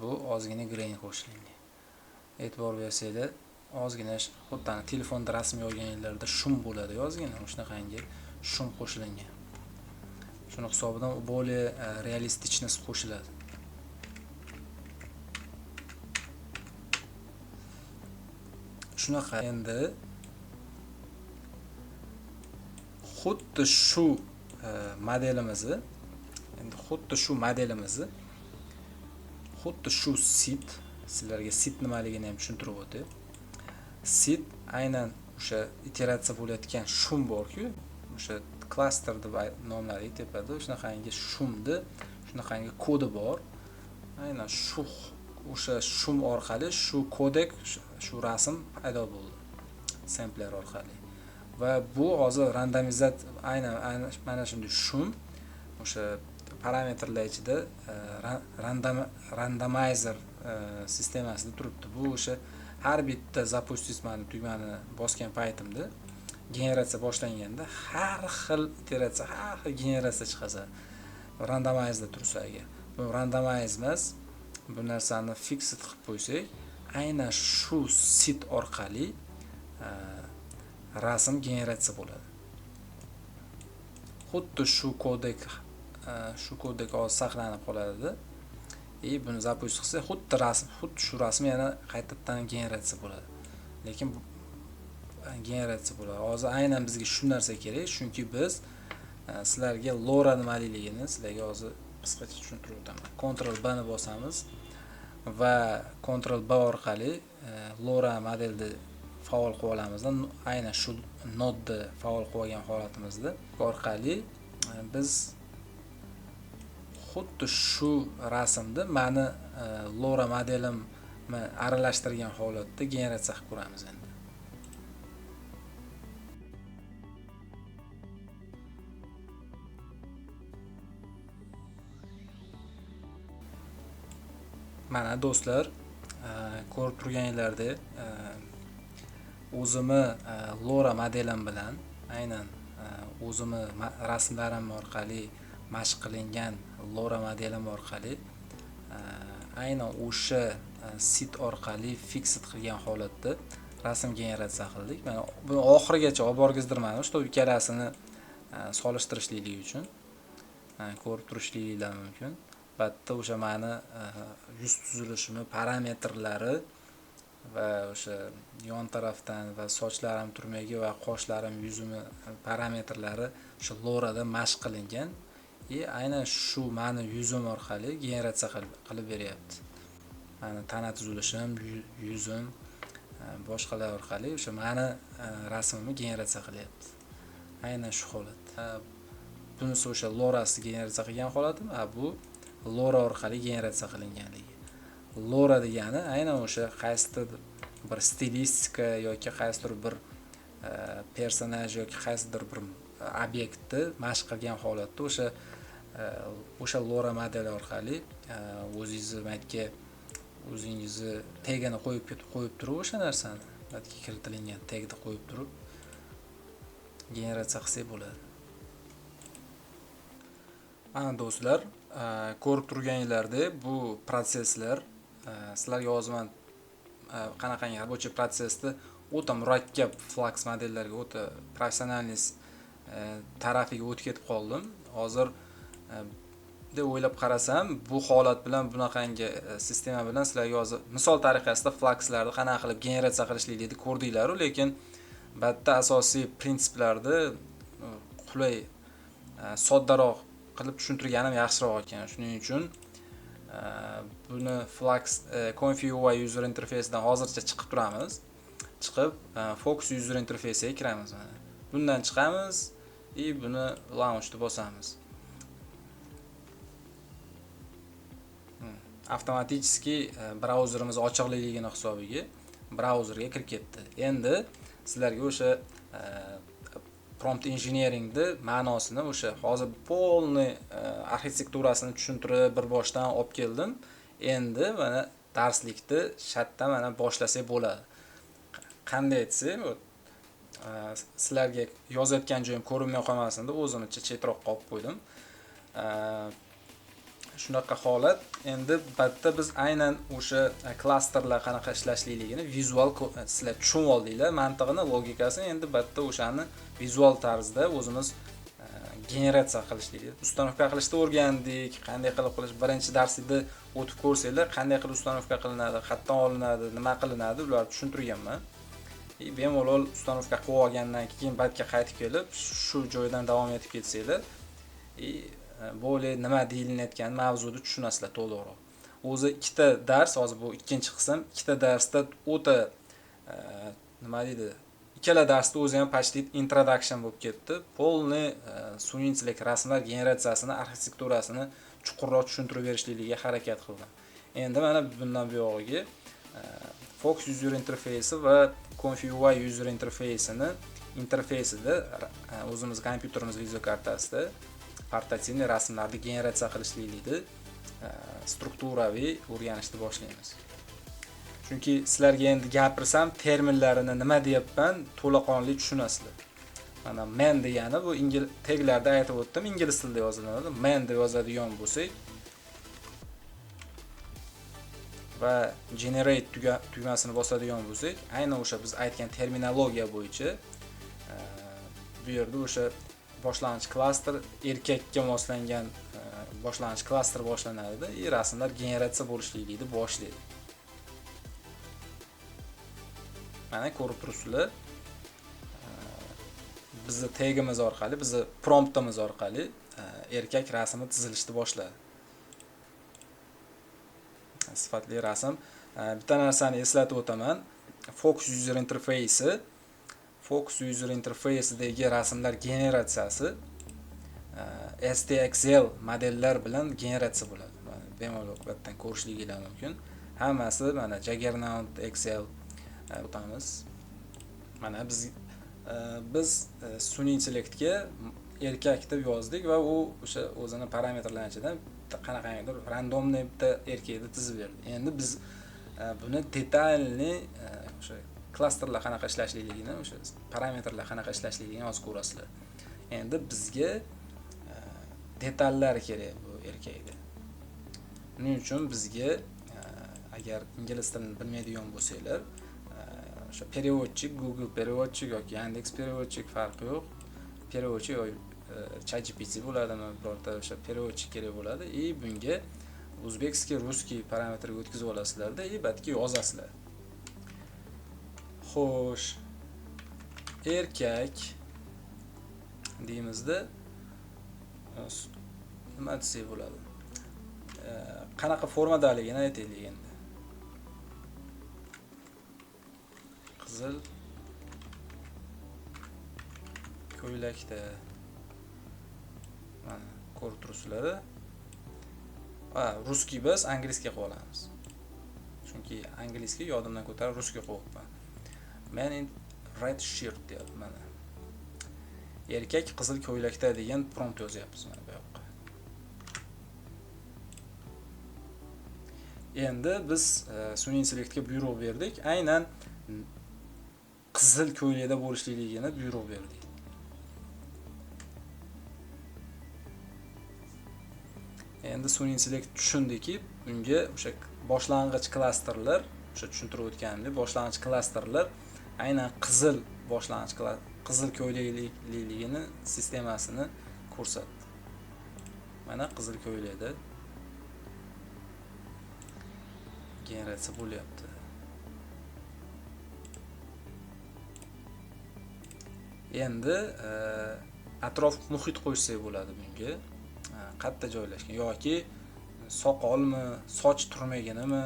bu ozgina grain qo'shilgan. E'tibor bersanglar, ozgina xuddi telefonda rasm yozganinglarda shum bo'ladi, ozgina shunaqangi shum qo'shilgan. Shuni hisobidan более realistichность qo'shiladi. Shunaqa endi xuddi shu modelimizni xuddi shu sit, sizlarga sit nimaligini ham tushuntirib o'tay. Sit aynan o'sha iteratsiya bo'layotgan shum bor-ku, o'sha klaster deb nomladik tepada, shunaqangi shumni, shunaqangi kodi bor. Aynan o'sha shum orqali shu kodek, shu rasm paydo bo'ldi sampler orqali. Va bu hozir aynan mana shunday shum o'sha parametrlar ichida randomizer sistemasida turibdi. Bu o'sha har bitta запустить tugmani bosgan paytimda generatsiya boshlanganda har xil iteratsiya, har xil generatsiya chiqasa, randomizerda tursa agar. Bu randomize emas, bu narsani fixed qilib qo'ysak, aynan shu sit orqali rasm generatsiya bo'ladi. Xuddi shu kodek hozir saqlanib qoladi. Buni запустить qilsa, xuddi shu rasm yana qaytadan generatsiya bo'ladi. Lekin generatsiya bo'ladi. Hozir aynan bizga shu narsa kerak, chunki biz sizlarga LoRa nimaligini sizlarga hozir qisqacha tushuntirib o'taman. Ctrl B ni bosamiz va Ctrl B orqali LoRa modelni faol qilib olamiz. Aynan shu nodni faol qilib olgan holatimizda orqali biz xuddi shu rasmni mani LoRa modelimni aralashtirgan holatda generatsiya qilib ko'ramiz endi. Mana do'stlar, ko'rib turganinglardek, o'zimni LoRa modelim bilan aynan o'zimni rasmlarim orqali mashq qilingan LoRa modelim orqali aynan o'sha sit orqali fixed qilgan holatda rasm generatsiya qildik. Mana buni oxirigacha olib borgizdirman, shu ikkalasini solishtirishlik uchun ko'rib turishliginglar mumkin. Batda o'sha mani yuz tuzilishimi, parametrlari va o'sha yon tarafdan va sochlarim turmagi va qoshlarim, yuzimni parametrlari o'sha LoRa'da mashq qilingan. Aynan shu meni yuzim orqali generatsiya qilib beryapti. Meni tana tuzilishim, yuzim, boshqalar orqali o'sha meni rasmimni generatsiya qilyapti. Aynan shu holat. Bunisi o'sha LoRa'si generatsiya qilgan holatim, bu LoRa orqali generatsiya qilinganligi. LoRa degani aynan o'sha qaysidir bir stilistika yoki qaysidir bir personaj yoki qaysidir bir obyektni mashq qilgan holatda o'sha LoRa modeli orqali o'zingizni tagini qo'yib turib o'sha narsani yoki kiritilgan tagni qo'yib turib generatsiya qilsak bo'ladi. Mana do'stlar, ko'rib turganinglardek bu proseslar sizlarga yozaman qanaqangi рабочий protsesni o'ta murakkab Flux modellarga o'ta professionalniy tarafiga o'tib ketib qoldim. Hozir deb o'ylab qarasam, bu holat bilan bunaqangi sistema bilan sizlarga hozir misol tariqasida Fluxlarni qanaqa qilib generatsiya qilishlikni ko'rdinglar, lekin batda asosiy prinsiplarni qulay soddaroq qilib tushuntirganim yaxshiroq ekan. Shuning uchun buni Flux Config.ui user interfeysidan hozircha chiqib turamiz. Chiqib Focus user interfeysiga kiramiz mana. Bundan chiqamiz va buni launchni bosamiz. Avtomatik brauzerimiz ochiqligini hisobiga brauzerga kirib ketdi. Endi sizlarga o'sha prompt engineeringni ma'nosini o'sha hozir polniy arxitekturasini tushuntirib bir boshdan olib keldim. Endi mana darslikni shatdan mana boshlasak bo'ladi. Qanday etsak, sizlarga yozayotgan joyim ko'rinmay qolmasin deb o'zimcha chetroqqa olib qo'ydim. Shunaqa holat. Endi batda biz aynan o'sha klasterlar qanaqa ishlashligini vizual sizlar tushunib oldinglar, mantig'ini, logikasini. Endi batda o'shani vizual tarzda o'zimiz generatsiya qilishlikni, ustanovka qilishni o'rgandik. Qanday qilib qilish, birinchi darsda o'tib ko'rsanglar, qanday qilib ustanovka qilinadi, qayerdan olinadi, nima qilinadi, ularni tushuntirganman. Bemalol ustanovka qilib olgandan keyin batga qaytib kelib, shu joydan davom etib ketsanglar, bo'li nima deyilayotgan mavzuni tushunasizlar to'liqroq. O'zi ikkita dars, hozir bu ikkinchi qism, ikkita darsda o'ta nima deydi? Ikkala darsda o'zi ham почти introduction bo'lib ketdi. Polniy sun'iy intellekt rasmlar generatsiyasini, arxitekturasini chuqurroq tushuntirib berishlikka harakat qildim. Endi mana bundan buyog'iga Focus user interfeysi va Config.ui user interfeysida o'zimiz kompyuterimiz video kartasida portativniy rasmlarni generatsiya qilishlikni strukturaviy o'rganishni boshlaymiz. Chunki sizlarga endi gapirsam terminlarini nima deyapman to'laqonli tushunasizlar. Mana man degani bu taglarda aytib o'tdim, ingliz tilida yoziladi. Man deb yozadigan bo'lsak va generate tugmasini bosadigan bo'lsak, aynan o'sha biz aytgan terminologiya bo'yicha bu yerda o'sha boshlang'ich klaster, erkakka moslangan boshlang'ich klaster boshlanadi va rasmlar generatsiya bo'lishligini boshlaydi. Mana ko'rib turibsizlar. Bizni tagimiz orqali, bizni promptimiz orqali erkak rasmi tizilishni boshladi. Sifatli rasm. Bitta narsani eslatib o'taman. Focus user interfeysidagi rasmlar generatsiyasi STXL modellar bilan generatsiya bo'ladi. Bemalol batdan ko'rishligingiz mumkin. Hammasi mana Juggernaut Excel o'tamiz. Mana biz sun'iy intellektga erkak deb yozdik va u o'sha o'zini parametrlaridan qanaqangidir randomniy bitta erkakni tizib berdi. Endi biz buni detalni o'sha klasterlar qanaqa ishlashligini, o'sha parametrlar qanaqa ishlashligini hozir ko'rasizlar. Endi bizga detallar kerak bu erkakda. Buning uchun bizga agar ingliz tilini bilmaydigan bo'lsanglar, o'sha переводчик, Google переводчик yoki Yandex переводчик farqi yo'q. Переводчик yoki ChatGPT bo'ladimi, birorta o'sha переводчик kerak bo'ladi. Bunga o'zbekskiy, ruskiy parametrga o'tkazib olasizlar-da, batga yozasizlar. Xo'sh, erkak deymizda nima desak bo'ladi? Qanaqa formadaligini aytaylik endi. Qizil ko'ylakda. Mana ko'rib turibsizlar. Ruskiy biz inglizga qolamiz. Chunki inglizga yodimdan ko'tarib rusga qo'yibman. Man in red shirt deyapman mana. Erkak qizil ko'ylakda degan prompt yozyapmiz mana bu yoqqa. Endi biz sun'iy intellektga buyruq berdik. Aynan qizil ko'ylakda bo'lishligini buyruq berdik. Endi sun'iy intellekt tushundiki, unga o'sha boshlang'ich klasterlar, o'sha tushuntirib o'tganimdek, boshlang'ich klasterlar aynan qizil boshlang'ich qizil ko'ylakligini sistemasini ko'rsatdi. Mana qizil ko'ylakda generatsiya bo'lyapti. Endi atrof muhit qo'shsak bo'ladi bunga. Qayerda joylashgan yoki soqolmi, soch turmaginimi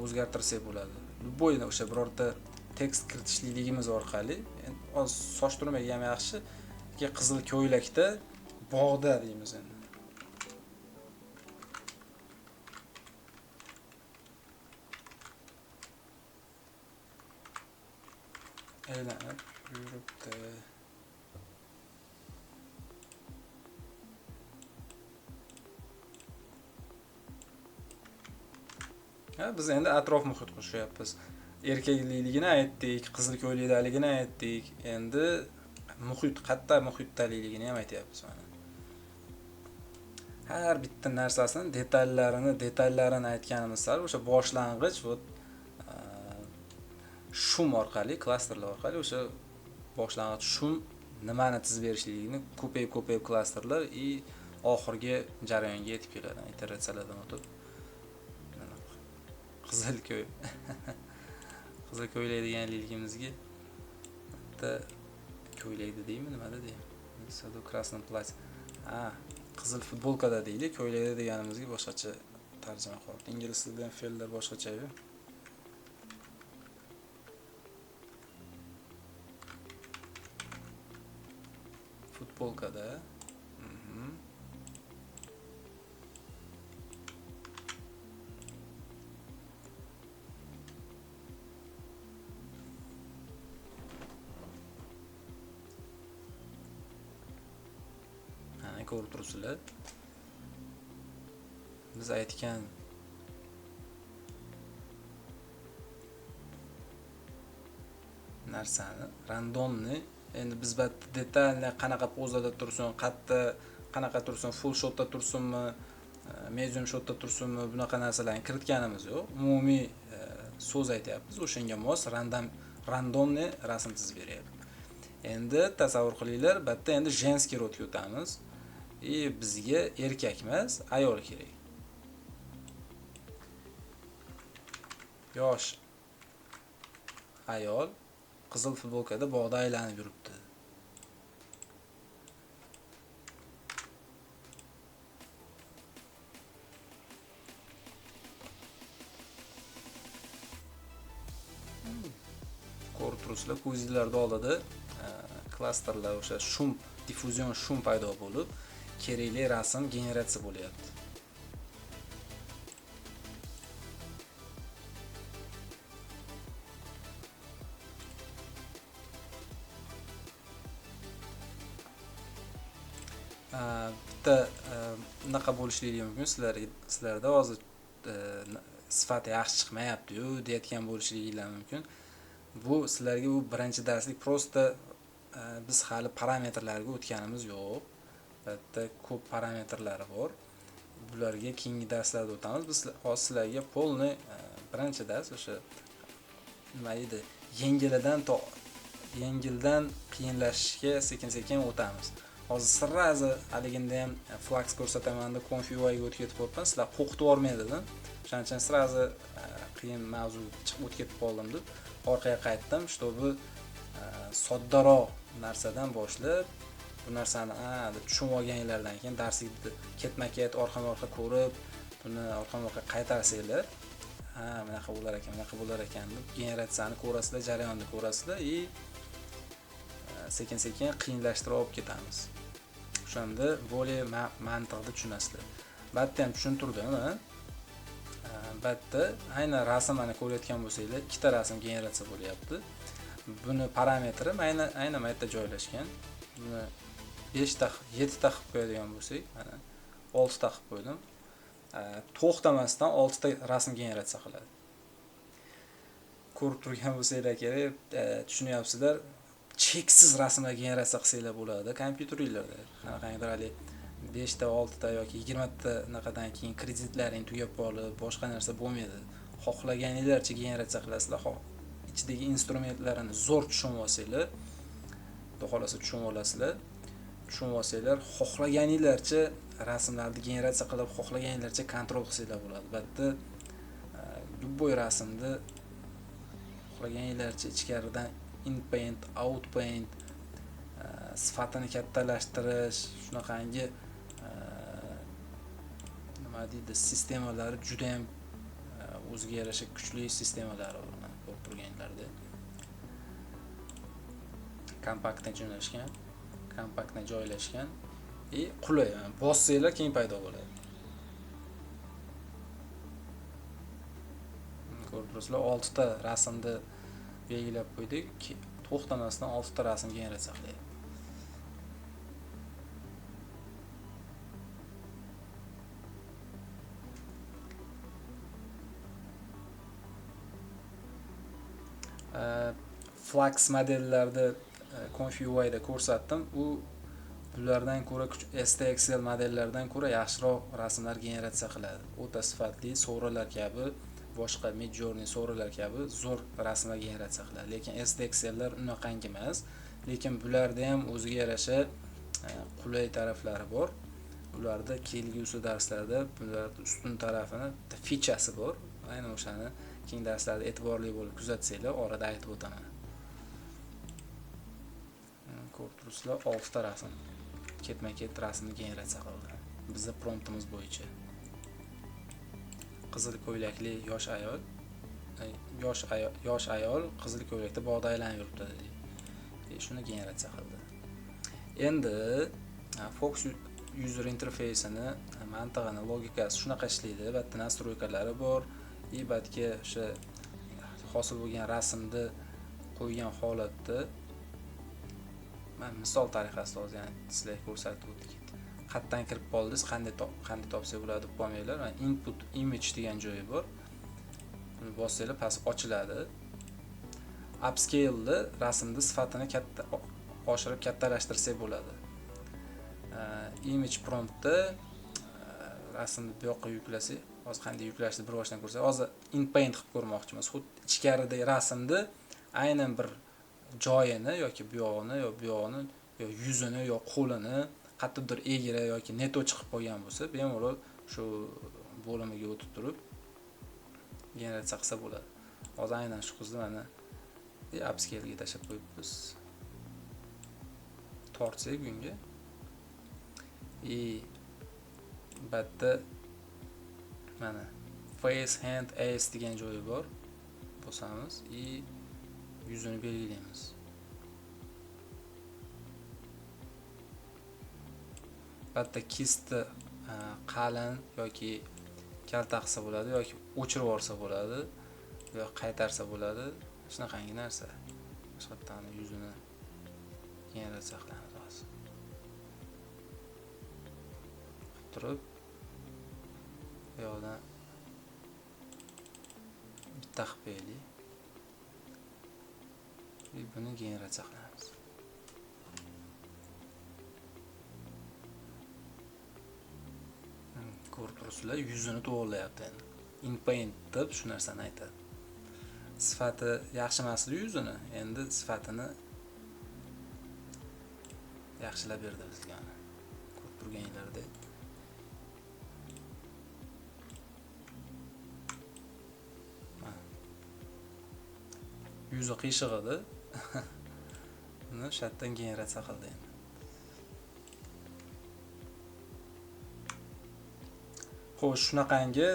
o'zgartirsak bo'ladi. Bo'yni o'sha birorta tekst kiritishligimiz orqali, hozir soch turmagi ham yaxshi, qizil ko'ylakda bog'da deymiz endi. Aylanib yuribdi. Biz endi atrof muhit qo'shyapmiz. Erkakligini aytdik, qizil ko'ylakdaligini aytdik. Endi muhit, qayerda muhitdaligini ham aytyapmiz mana. Har bitta narsasini detallarini aytganimiz sari o'sha boshlang'ich va shum orqali, klasterlar orqali o'sha boshlang'ich shum nimani tizib berishligini ko'payib klasterlar oxirgi jarayonga yetib keladi. Iteratsiyalardan o'tib qizil ko'ylak deganligimizga bitta ko'ylakda deymi, nimada deymi? Sado krasnoy plатье. Qizil futbolkada deylik, ko'ylakda deganimizga boshqacha tarjima qilib. Ingliz tilida fe'llar boshqacha-ku. Futbolkada. Ko'rib turibsizlar. Biz aytgan narsani randomni endi biz detalni qanaqa pozada tursin, qanaqa tursin, full shotda tursinmi, medium shotda tursinmi, bunaqa narsalarni kiritganimiz yo'q. Umumiy so'z aytyapmiz. O'shanga mos randomni rasm chizib beryapti. Endi tasavvur qilinglar, bu yerda endi женский rodga o'tamiz. Bizga erkak emas, ayol kerak. Yosh ayol qizil futbolkada bog'da aylanib yuribdi. Ko'rib turibsizlar, ko'zingizlar oldida klasterlar o'sha shum, diffuzion shum paydo bo'lib, kerakli rasm generatsiya bo'lyapti. Bitta bunaqa bo'lishligi mumkin. Sizlarda hozir sifati yaxshi chiqmayapti-yu deyotgan bo'lishligingiz mumkin. Bu sizlarga bu birinchi darslik, prosta biz hali parametrlarga o'tganimiz yo'q. Bitta ko'p parametrlari bor. Bularga keyingi darslarda o'tamiz. Biz hozir sizlarga polni birinchi dars o'sha nima edi? Yengildan qiyinlashishga sekin-sekin o'tamiz. Hozir sirrazi haligida ham flax ko'rsataman deb config-ga o'tib ketib qo'yibman. Sizlar qo'rqitib yormaydi-da. O'shaning uchun sirrazi qiyin mavzu chiqib o'tib ketib qoldim deb. orqaga qaytdim, чтобы soddaroq narsadan boshlab bu narsani deb tushunib olganinglardan keyin darslikni ketma-ket orqama-orqa ko'rib, buni orqama-orqa qaytarsanglar, bunaqa bo'lar ekan deb generatsiyani ko'rasizlar, jarayonni ko'rasizlar и sekin-sekin qiyinlashtirib olib ketamiz. O'shanda более mantiqni tushunasizlar. Batda ham tushuntirdim, batda aynan rasm mana ko'rayotgan bo'lsanglar, ikkita rasm generatsiya bo'lyapti. Buni parametri aynan bu yerda joylashgan. Buni 5 ta, 7 ta qilib qo'yadigan bo'lsak, mana 6 ta qilib qo'ydim. To'xtamasdan 6 ta rasm generatsiya qiladi. Ko'rib turgan bo'lsanglar kerak, tushunyapsizlar. Cheksiz rasmlar generatsiya qilsanglar bo'ladi kompyuterlarda. Qanaqangidir hali 5 ta, 6 ta yoki 20 ta naqadan keyin kreditlaring tugab qolib, boshqa narsa bo'lmaydi. Xohlaganinglarcha generatsiya qilasizlar. Ichidagi instrumentlarini zo'r tushunib olsanglar, xohlasa tushunib olasizlar. Tushunib olsanglar, xohlaganinglarcha rasmlarni generatsiya qilib, xohlaganinglarcha kontrol qilsanglar bo'ladi. Albatta, любой rasmni xohlaganinglarcha ichkaridan inpaint, outpaint, sifatini kattalashtirish, shunaqangi nima deydi, sistemalari juda ham o'ziga yarasha kuchli sistemalari bor. Ko'rib turganlarda kompaktni joylashgan и qulay, bossanglar keyin paydo bo'ladi. Ko'rib turibsizlar, 6 ta rasmni belgilab qo'ydik. To'xtamasdan 6 ta rasm generatsiya qilyapti. Flux modellarda ConfUI'da ko'rsatdim. Bulardan ko'ra STXL modellardan ko'ra yaxshiroq rasmlar generatsiya qiladi. O'ta sifatli so'ralar kabi, boshqa Midjourney so'ralar kabi zo'r rasmlar generatsiya qiladi. Lekin STXLlar unaqangi emas. Lekin bularda ham o'ziga yarasha qulay taraflari bor. Ularda kelgusi darslarda bularning ustun tarafini, featuresi bor. Aynan o'shani keyingi darslarda e'tiborli bo'lib kuzatsanglar, orada aytib o'taman. Ko'rib turibsizlar, 6 ta rasm. Ketma-ket rasmni generatsiya qildi. Bizning promptimiz bo'yicha. Qizil ko'ylakli yosh ayol qizil ko'ylakda bog'da aylanib yuribdi dedi. Shuni generatsiya qildi. Endi Fox user interface'ini, mantig'ini, logikasi shunaqa ishlaydi. Albatta nastroykalari bor. Batga o'sha hosil bo'lgan rasmni qo'ygan holatda men misol tariqasida hozir sizlarga ko'rsatib o'tdik. Qayerdan kirib qoldingiz, qanday topsa bo'ladi deb qo'ymanglar. Mana input image degan joyi bor. Buni bossanglar past ochiladi. Upscale rasmni sifatini oshirib kattalashtirsak bo'ladi. Image promptda rasmni bu yoqqa yuklasak, hozir qanday yuklashni bir boshdan ko'rsak, hozir inpaint qilib ko'rmoqchimiz. Xuddi ichkaridagi rasmni aynan bir joyini yoki bu yog'ini yo yuzini yo qo'lini qattiqdir egri yoki neto chiqib qolgan bo'lsa, bemalol shu bo'limiga o'tib turib generatsiya qilsa bo'ladi. Hozir aynan shu qizni mana upscale ga tashlab qo'yibmiz. Tortsak bunga batda mana face, hand, ace degan joyi bor. Bosamiz yuzini belgilaymiz. Batda kistni qalin yoki kalta qilsa bo'ladi yoki o'chirib yuborsa bo'ladi yoki qaytarsa bo'ladi. Shunaqangi narsa. Boshqatdan yuzini generatsiya qilamiz hozir. Turib bu yoqdan bitta qilib qo'yaylik. Buni generatsiya qilamiz. Ko'rib turibsizlar, yuzini to'g'rilayapti endi. Inpaint deb shu narsani aytadi. Sifati yaxshi emasdi yuzini, endi sifatini yaxshilab berdi bizga. Ko'rib turganinglardek. yuzi qiyshiq edi. Uni o'sha yerdan generatsiya qildi endi. Xo'sh, shunaqangi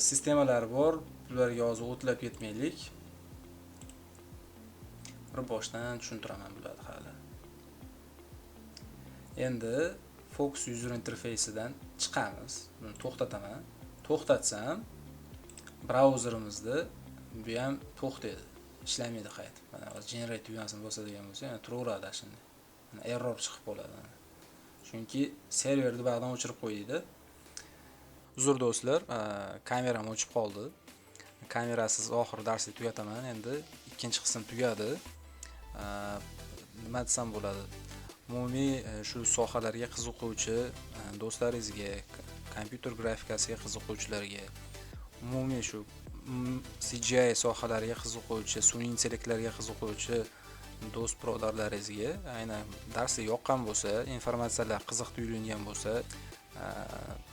sistemalar bor. Bularga hozir o'tlab ketmaylik. Bir boshdan tushuntiraman bularni hali. Endi Focus User Interface'idan chiqamiz. Buni to'xtataman. To'xtatsam, brauzerimizda bu ham to'xtaydi. Ishlamaydi qaytib. Mana hozir generate tugmasini bosadigan bo'lsa, yana turaveradi shunday. Mana error chiqib qoladi. Chunki serverni ba'dan o'chirib qo'ydi. Uzr do'stlar, kameram o'chib qoldi. Kamerasiz oxir darsni tugataman. Endi ikkinchi qism tugadi. Nima desam bo'ladi? Umumiy shu sohalarga qiziquvchi do'stlaringizga, kompyuter grafikasiga qiziquvchilarga, umumiy shu CGI sohalariga qiziquvchi, sun'iy intellektlarga qiziquvchi do'st birodarlaringizga, aynan darsga yoqqan bo'lsa, informatsiyalar qiziq tuyulgan bo'lsa,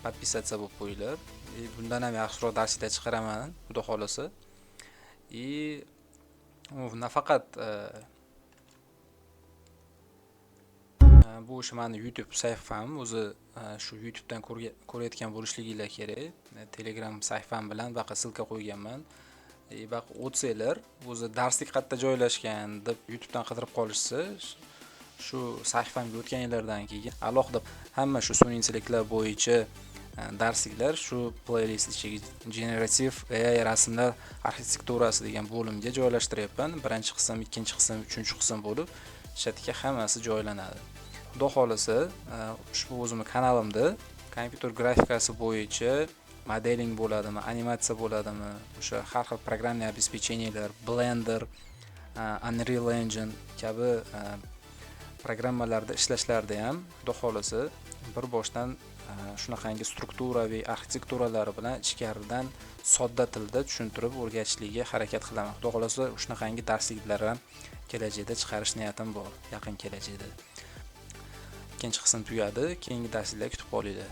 podpisatsiya bo'lib qo'yinglar. Bundan ham yaxshiroq darslar chiqaraman, xudo xolasa. Nafaqat bu o'sha meni YouTube sahifam, o'zi shu YouTubedan ko'rayotgan bo'lishliginglar kerak. Telegram sahifam bilan baqa silka qo'yganman. Baqa o'tsanglar, o'zi darslik qayerda joylashgan deb YouTubedan qidirib qolishsa, shu sahifamga o'tganlardan keyin alohida hamma shu sun'iy intellektlar bo'yicha darsliklar shu playlist ichiga generative AI rasmlar arxitekturasi degan bo'limga joylashtiryapman. Birinchi qism, ikkinchi qism, uchinchi qism bo'lib, shatga hammasi joylanadi. Xudo xolasa, ushbu o'zimning kanalimda kompyuter grafikasi bo'yicha modeling bo'ladimi, animatsiya bo'ladimi, o'sha har xil programmaviy обеспечениялар, Blender, Unreal Engine kabi programmalarda ishlashlarda ham xudo xolasa bir boshdan shunaqangi strukturaviy arxitekturalari bilan ichkaridan sodda tilda tushuntirib o'rgatishlikka harakat qilaman. Xudo xolasa shunaqangi darsliklar ham kelajakda chiqarish niyatim bor, yaqin kelajakda. Ikkinchi qism tugadi, keyingi darsliklar kutib qolinglar.